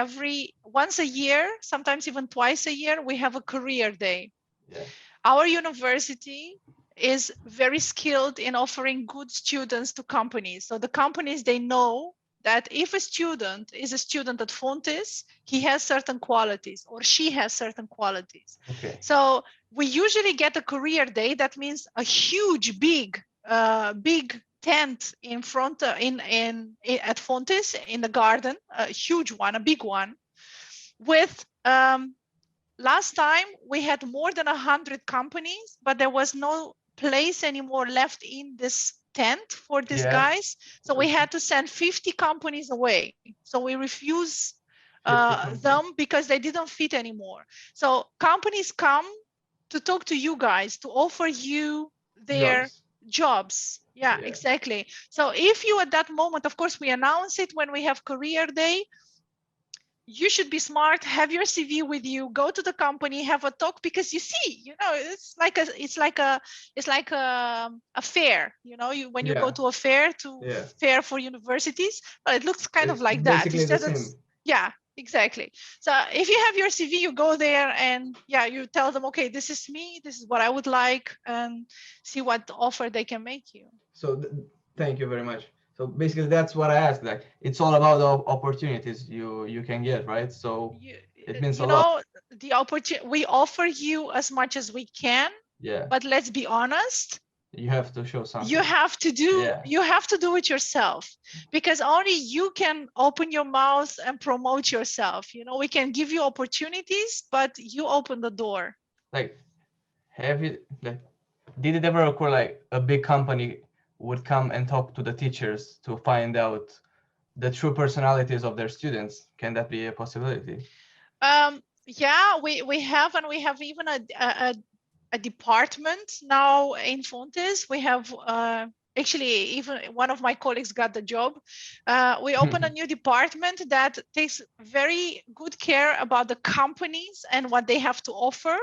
once a year, sometimes even twice a year. We have a career day. Yeah. Our university is very skilled in offering good students to companies. So the companies, they know that if a student is a student at Fontys, he has certain qualities or she has certain qualities. Okay. So we usually get a career day. That means a huge, big tent in front at Fontys in the garden, a huge one, a big one, with last time we had more than 100 companies, but there was no place anymore left in this tent for these guys. So we had to send 50 companies away. So we refuse them because they didn't fit anymore. So companies come to talk to you guys, to offer you their jobs. Yeah, exactly. So if you at that moment, of course, we announce it when we have career day. You should be smart, have your CV with you, go to the company, have a talk, because you see, you know, it's like a fair, you know, when you go to a fair fair for universities, but it looks kind of like that. Basically the same. Yeah, exactly. So if you have your CV, you go there and you tell them, okay, this is me, this is what I would like, and see what offer they can make you. So thank you very much. So basically, that's what I asked. Like, it's all about the opportunities you can get, right? So it means a lot. The opportunity, we offer you as much as we can. Yeah. But let's be honest. You have to show something. You have to do. You have to do it yourself, because only you can open your mouth and promote yourself. You know, we can give you opportunities, but you open the door. Like, did it ever occur like a big company would come and talk to the teachers to find out the true personalities of their students? Can that be a possibility? Yeah, we have, and we have even a department now in Fontys. We have actually even one of my colleagues got the job. We opened a new department that takes very good care about the companies and what they have to offer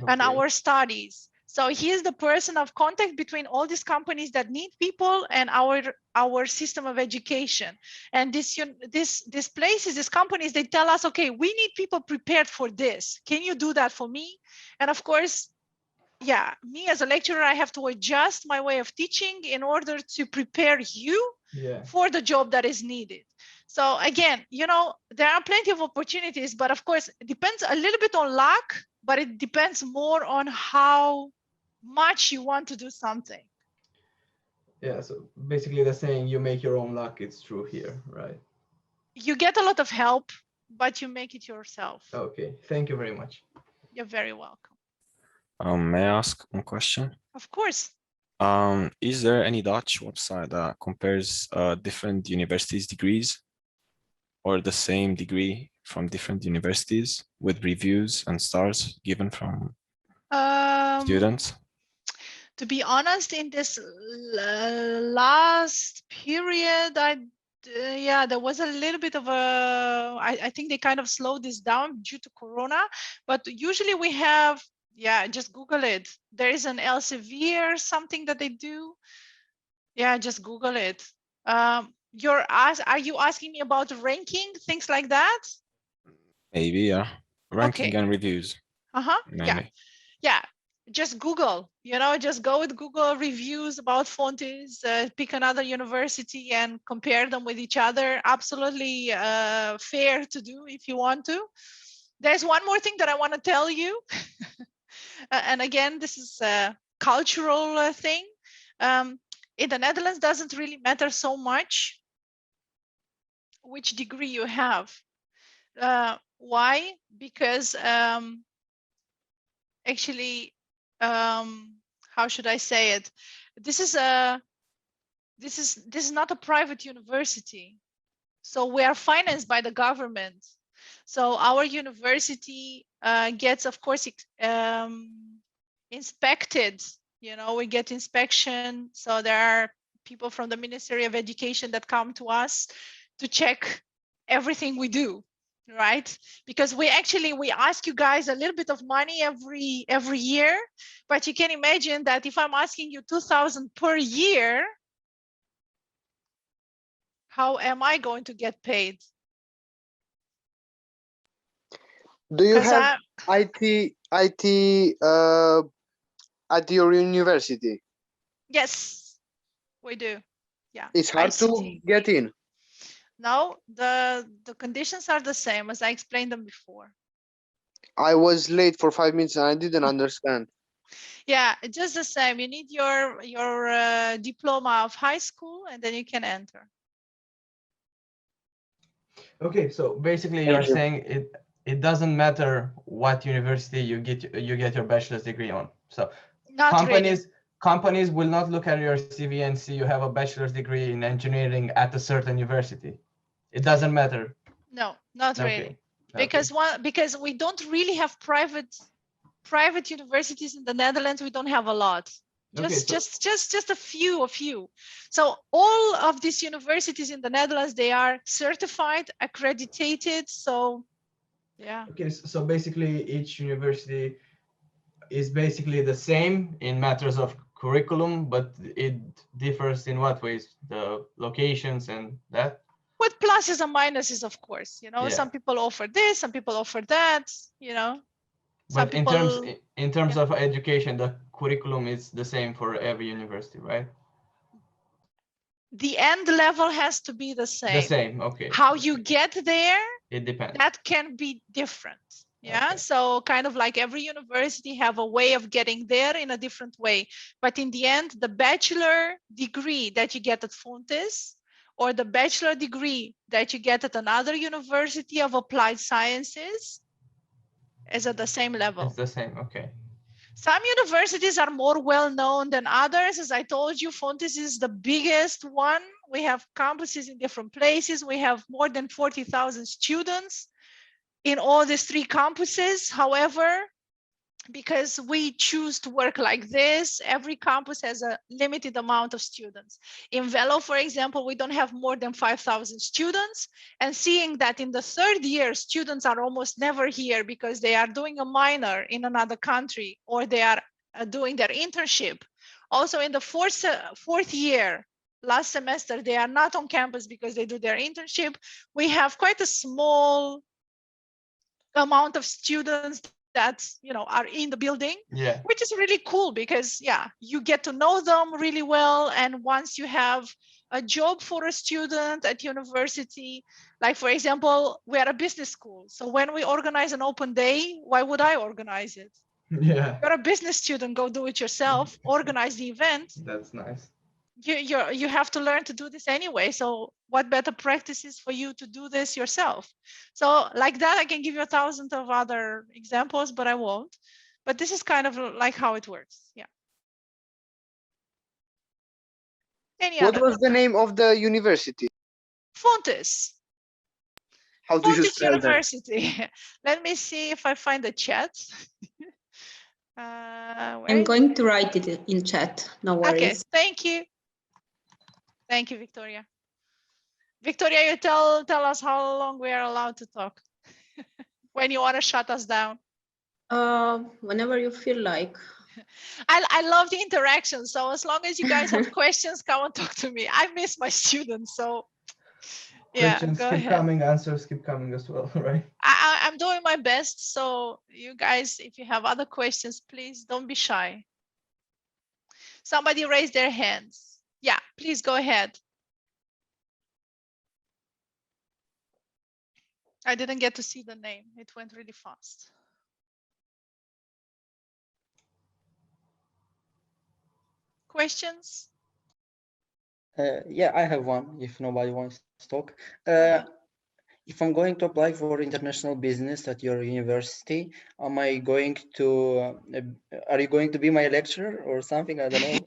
and our studies. So he is the person of contact between all these companies that need people and our system of education. And these places, these companies, they tell us, okay, we need people prepared for this. Can you do that for me? And of course, yeah, me as a lecturer, I have to adjust my way of teaching in order to prepare you for the job that is needed. So again, you know, there are plenty of opportunities, but of course, it depends a little bit on luck, but it depends more on how much you want to do something. Yeah, so basically the saying, you make your own luck, it's true here, right? You get a lot of help, but you make it yourself. Okay, thank you very much. You're very welcome. May I ask one question? Of course. Is there any Dutch website that compares different universities' degrees or the same degree from different universities with reviews and stars given from students? To be honest, in this last period, there was a little bit of I think they kind of slowed this down due to Corona, but usually we have, just Google it. There is an Elsevier or something that they do. Yeah, just Google it. Are you asking me about ranking, things like that? Maybe, yeah. Ranking and reviews. Maybe. Yeah. Just Google, you know, just go with Google reviews about Fontys, pick another university and compare them with each other. Absolutely fair to do if you want to. There's one more thing that I want to tell you. And again, this is a cultural thing. In the Netherlands, doesn't really matter so much which degree you have. Why? Because actually, how should I say it? This is not a private university, so we are financed by the government. So our university gets, of course, inspected. You know, we get inspection. So there are people from the Ministry of Education that come to us to check everything we do. Right? Because we ask you guys a little bit of money every year, but you can imagine that if I'm asking you 2,000 per year, how am I going to get paid? Do you have IT at your university? Yes, we do. Yeah. It's hard to get in. No, the conditions are the same as I explained them before. I was late for 5 minutes and I didn't understand. Yeah, just the same. You need your diploma of high school, and then you can enter. Okay, so basically you're saying it doesn't matter what university you get your bachelor's degree on. So companies will not look at your CV and see you have a bachelor's degree in engineering at a certain university. It doesn't matter. No, not really. Because because we don't really have private universities in the Netherlands. We don't have a lot. Just a few. So all of these universities in the Netherlands, they are certified, accredited. So yeah. Okay, so basically each university is basically the same in matters of curriculum, but it differs in what ways? The locations and that? With pluses and minuses, of course. You know, some people offer this, some people offer that, you know. But in terms of education, the curriculum is the same for every university, right? The end level has to be the same. The same, okay. How you get there, it depends. That can be different. Yeah, okay. So kind of like every university have a way of getting there in a different way. But in the end, the bachelor degree that you get at Fontys or the bachelor degree that you get at another university of applied sciences is at the same level. It's the same, okay. Some universities are more well-known than others. As I told you, Fontys is the biggest one. We have campuses in different places. We have more than 40,000 students in all these 3 campuses. However, because we choose to work like this, every campus has a limited amount of students. In Venlo, for example, we don't have more than 5,000 students. And seeing that in the 3rd year, students are almost never here because they are doing a minor in another country or they are doing their internship. Also in the 4th year, last semester, they are not on campus because they do their internship. We have quite a small amount of students that, you know, are in the building, which is really cool because, you get to know them really well. And once you have a job for a student at university, like, for example, we are a business school. So when we organize an open day, why would I organize it? Yeah. You're a business student, go do it yourself, organize the event. That's nice. You have to learn to do this anyway. So what better practices for you to do this yourself? So like that, I can give you 1,000 of other examples, but I won't. But this is kind of like how it works. Yeah. What was the name of the university? Fontys. How do you Fontys spell University. Let me see if I find the chat. I'm going to write it in chat. No worries. Okay, thank you. Thank you, Victoria. Victoria, you tell us how long we are allowed to talk. When you want to shut us down. Whenever you feel like. I love the interaction. So as long as you guys have questions, come and talk to me. I miss my students. So yeah, questions go keep ahead. coming, answers keep coming as well, right? I'm doing my best. So you guys, if you have other questions, please don't be shy. Somebody raise their hands. Yeah, please go ahead. I didn't get to see the name. It went really fast. Questions? Yeah, I have one, if nobody wants to talk. If I'm going to apply for international business at your university, am I going to, are you going to be my lecturer or something? I don't know.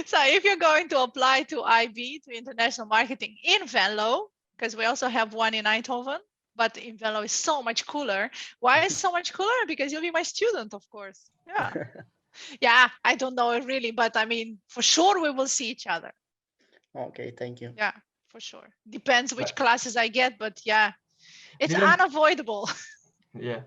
So if you're going to apply to IB, to International Marketing in Venlo, because we also have one in Eindhoven, but in Venlo is so much cooler. Why is it so much cooler? Because you'll be my student, of course. Yeah. Yeah, I don't know it really, but I mean, for sure we will see each other. Okay, thank you. Yeah, for sure. Depends which classes I get, but yeah, it's unavoidable. Yeah.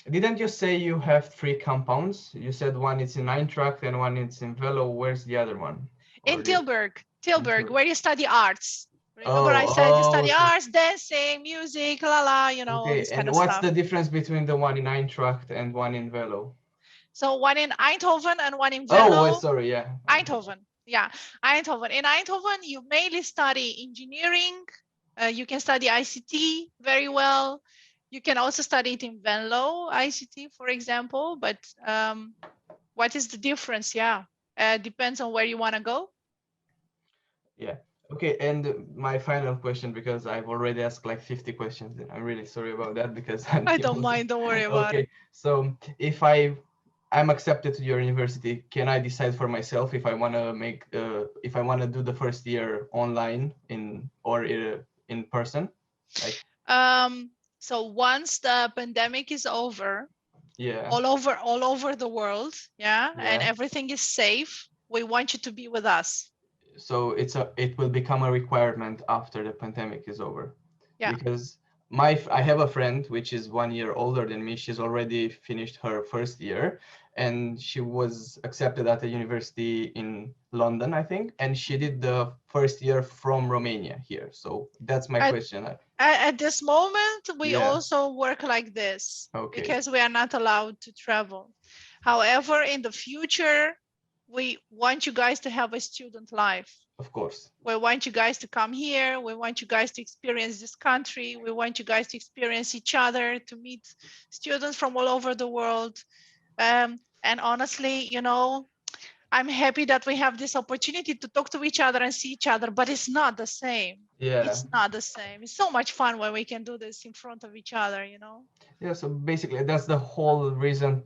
Didn't you say you have 3 compounds? You said one is in Eintracht and one is in Venlo. Where's the other one? In Tilburg, where you study arts. Remember I said you study arts, dancing, music, you know, all this kind of stuff. And what's the difference between the one in Eintracht and one in Venlo? So one in Eindhoven and one in Venlo. Oh, sorry, yeah. Eindhoven. Yeah, Eindhoven. In Eindhoven, you mainly study engineering. You can study ICT very well. You can also study it in Venlo, ICT, for example. But what is the difference? Yeah, depends on where you want to go. Yeah. Okay. And my final question, because I've already asked like 50 questions, and I'm really sorry about that because I don't mind. Don't worry about it. Okay. So if I'm accepted to your university, can I decide for myself if I want to make if I want to do the first year online or in person? Like, so once the pandemic is over, yeah, all over the world, yeah, and everything is safe, we want you to be with us. So it will become a requirement after the pandemic is over. Yeah. Because I have a friend which is 1 year older than me. She's already finished her first year, and she was accepted at a university in London, I think, and she did the first year from Romania here. So that's my question. At this moment, we also work like this because we are not allowed to travel. However, in the future, we want you guys to have a student life. Of course. We want you guys to come here. We want you guys to experience this country. We want you guys to experience each other, to meet students from all over the world. And honestly, you know, I'm happy that we have this opportunity to talk to each other and see each other, but it's not the same. Yeah. It's not the same. It's so much fun when we can do this in front of each other, you know? Yeah, so basically that's the whole reason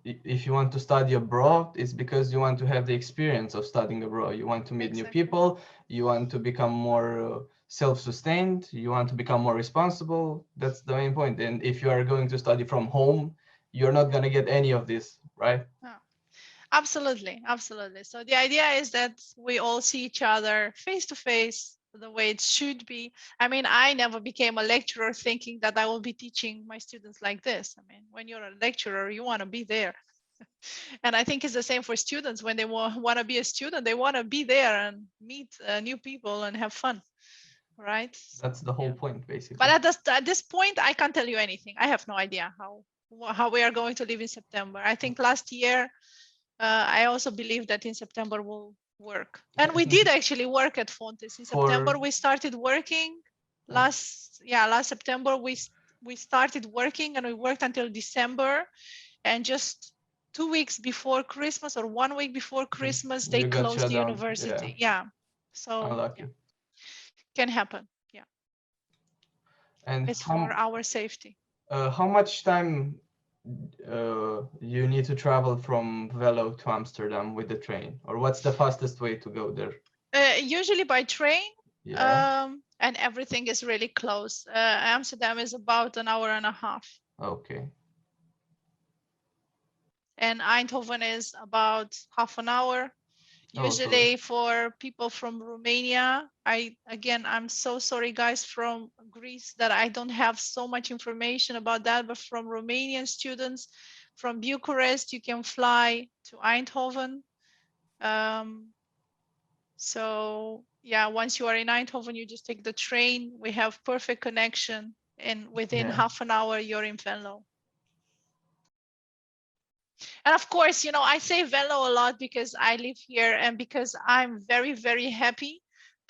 if you want to study abroad, it's because you want to have the experience of studying abroad. You want to meet new people, you want to become more self-sustained, you want to become more responsible. That's the main point. And if you are going to study from home, you're not going to get any of this, right? No. Absolutely, absolutely. So the idea is that we all see each other face to face, the way it should be. I mean, I never became a lecturer thinking that I will be teaching my students like this. I mean, when you're a lecturer, you want to be there. And I think it's the same for students. When they want to be a student, they want to be there and meet new people and have fun, right? That's the whole point, basically. But at this point, I can't tell you anything. I have no idea how we are going to live in September. I think last year, I also believe that in September will work. And we did actually work at Fontys. In September, we started working. Last September, we started working and we worked until December. And just 2 weeks before Christmas or 1 week before Christmas, they closed the university. Yeah. So unlucky. Can happen. Yeah. And it's for our safety. How much time you need to travel from Venlo to Amsterdam with the train, or what's the fastest way to go there? Usually by train. Yeah. And everything is really close. Amsterdam is about an hour and a half. Okay. And Eindhoven is about half an hour. Usually for people from Romania, I'm so sorry guys from Greece that I don't have so much information about that, but from Romanian students from Bucharest, you can fly to Eindhoven. So yeah, once you are in Eindhoven, you just take the train. We have perfect connection, and within half an hour, you're in Venlo. And of course, you know, I say Venlo a lot because I live here and because I'm very, very happy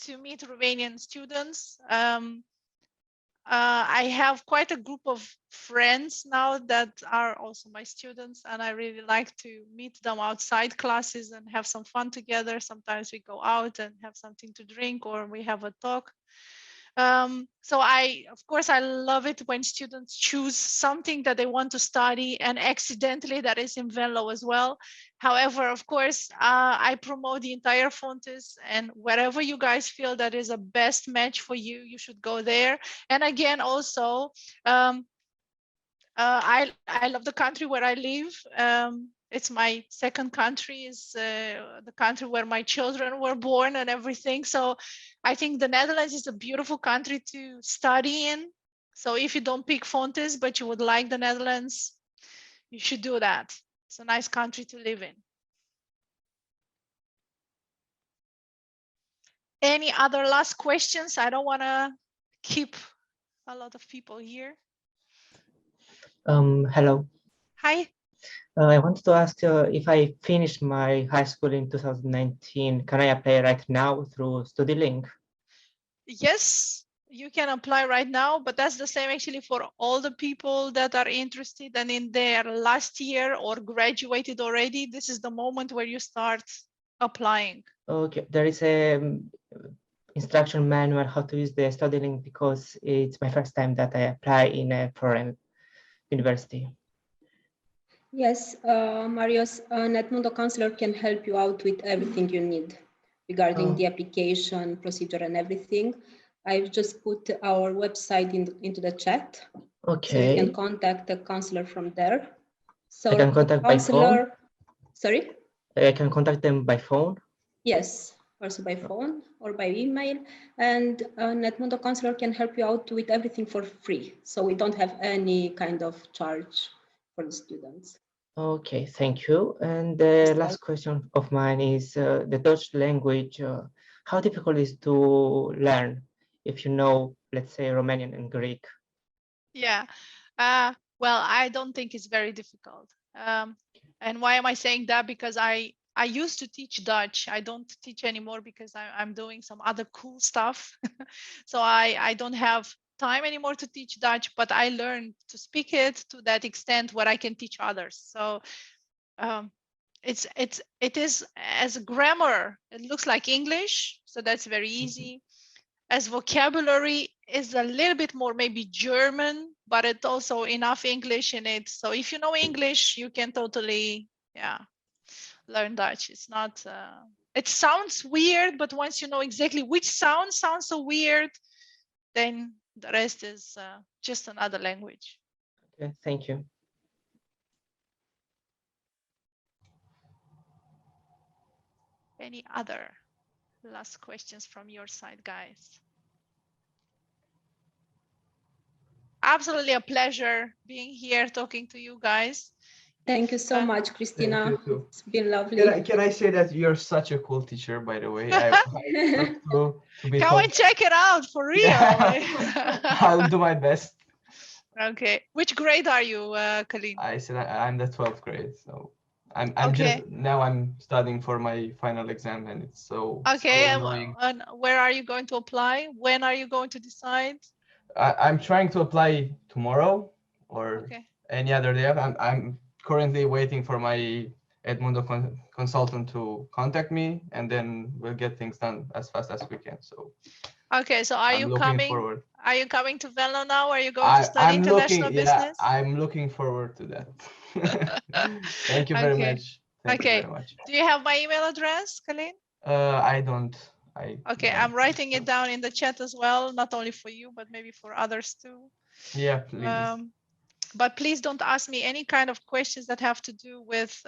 to meet Romanian students. I have quite a group of friends now that are also my students, and I really like to meet them outside classes and have some fun together. Sometimes we go out and have something to drink or we have a talk. So of course, I love it when students choose something that they want to study and accidentally that is in Venlo as well. However, of course, I promote the entire Fontys, and wherever you guys feel that is a best match for you, you should go there. And again, also, I love the country where I live. It's my second country, is the country where my children were born and everything. So I think the Netherlands is a beautiful country to study in. So if you don't pick Fontys, but you would like the Netherlands, you should do that. It's a nice country to live in. Any other last questions? I don't want to keep a lot of people here. Hello. Hi. I wanted to ask if I finished my high school in 2019, can I apply right now through StudyLink? Yes, you can apply right now, but that's the same actually for all the people that are interested and in their last year or graduated already. This is the moment where you start applying. Okay, there is a instruction manual how to use the StudyLink because it's my first time that I apply in a foreign university. Yes, Marius, an Edmundo counselor can help you out with everything you need regarding the application procedure and everything. I've just put our website into the chat. Okay. So you can contact a counselor from there. So I can contact by phone? Sorry? I can contact them by phone? Yes, also by phone or by email. And an Edmundo counselor can help you out with everything for free. So we don't have any kind of charge for the students. Okay, thank you. And the last question of mine is the Dutch language. How difficult is to learn if you know, let's say, Romanian and Greek? Yeah, well, I don't think it's very difficult. And why am I saying that? Because I used to teach Dutch. I don't teach anymore because I'm doing some other cool stuff. So I don't have time anymore to teach Dutch, but I learned to speak it to that extent where I can teach others. So it is as grammar, it looks like English, so that's very easy. As vocabulary is a little bit more maybe German, but it's also enough English in it. So if you know English, you can totally, learn Dutch. It's not, it sounds weird, but once you know exactly which sound sounds so weird, then the rest is just another language. Okay, thank you. Any other last questions from your side, guys? Absolutely a pleasure being here talking to you guys. Thank you so much, Christina. Thank you too. It's been lovely. Can I say that you're such a cool teacher, by the way? I love to be Come and check it out for real. Yeah. I'll do my best. Okay. Which grade are you, Colleen? I said I'm the 12th grade, so I'm Okay. just now I'm studying for my final exam, and it's so Okay. so annoying. And where are you going to apply? When are you going to decide? I'm trying to apply tomorrow or any other day. I'm currently waiting for my Edmundo consultant to contact me, and then we'll get things done as fast as we can. So okay, so are you coming? Forward. Are you coming to Venlo now? Or are you going to study international business? Yeah, I'm looking forward to that. Thank you very much. Thank you very much. Do you have my email address, Colleen? I don't. Okay, I'm writing it down in the chat as well, not only for you, but maybe for others too. Yeah, please. But please don't ask me any kind of questions that have to do with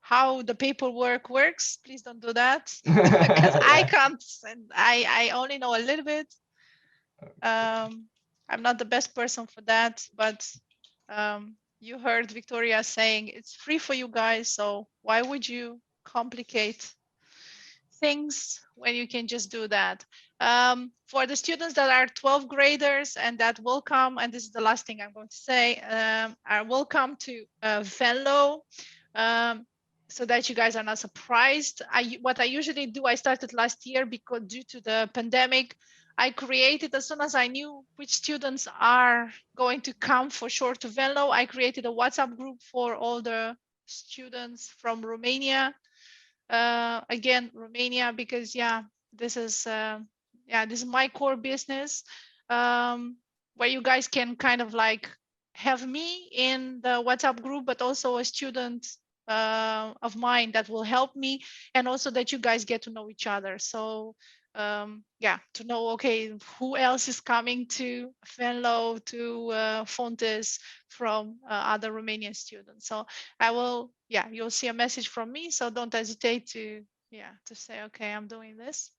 how the paperwork works. Please don't do that because I can't. I only know a little bit. I'm not the best person for that, but you heard Victoria saying it's free for you guys. So why would you complicate things when you can just do that? For the students that are 12th graders and that will come, and this is the last thing I'm going to say, are welcome to Venlo, so that you guys are not surprised. What I usually do, I started last year because due to the pandemic, I created, as soon as I knew which students are going to come for sure to Venlo, I created a WhatsApp group for all the students from Romania. Again, Romania, because this is my core business, where you guys can kind of like have me in the WhatsApp group, but also a student of mine that will help me, and also that you guys get to know each other. So to know, okay, who else is coming to Venlo, to Fontys from other Romanian students. So I will, you'll see a message from me. So don't hesitate to say, okay, I'm doing this.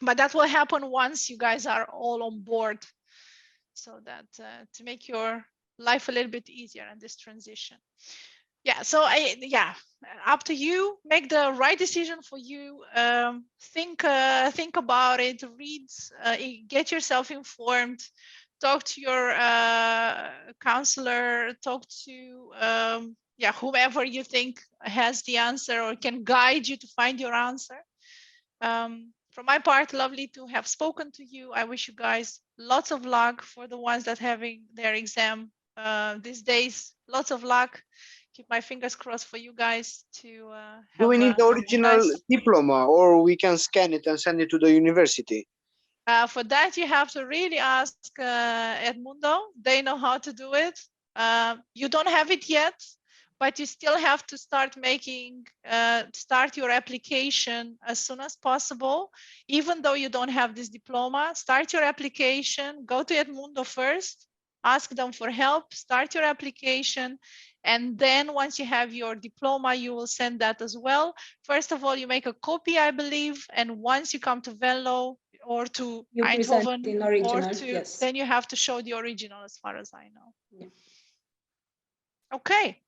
But that will happen once you guys are all on board, so that to make your life a little bit easier in this transition. So up to you. Make the right decision for you. Think about it. Read, get yourself informed. talk to your counselor, talk to whomever you think has the answer or can guide you to find your answer. From my part, lovely to have spoken to you. I wish you guys lots of luck for the ones that having their exam these days. Lots of luck. Keep my fingers crossed for you guys to Do we need the original nice diploma, or we can scan it and send it to the university? For that, you have to really ask EDMUNDO. They know how to do it. You don't have it yet, but you still have to start start your application as soon as possible. Even though you don't have this diploma, start your application, go to EDMUNDO first, ask them for help, start your application. And then once you have your diploma, you will send that as well. First of all, you make a copy, I believe. And once you come to Venlo or to Eindhoven, then you have to show the original as far as I know. Yeah. Okay.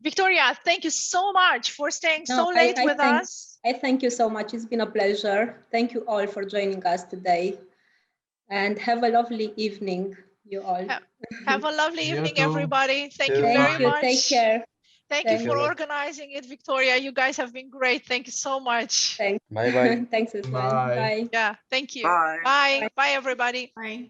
Victoria, thank you so much for staying so late with us. I thank you so much. It's been a pleasure. Thank you all for joining us today. And have a lovely evening, you all. Have a lovely evening, everybody. Thank you very much. Take care. Thank you for organizing it, Victoria. You guys have been great. Thank you so much. Thanks. Bye-bye. Thanks as well. Bye. Yeah, thank you. Bye. Bye, everybody. Bye.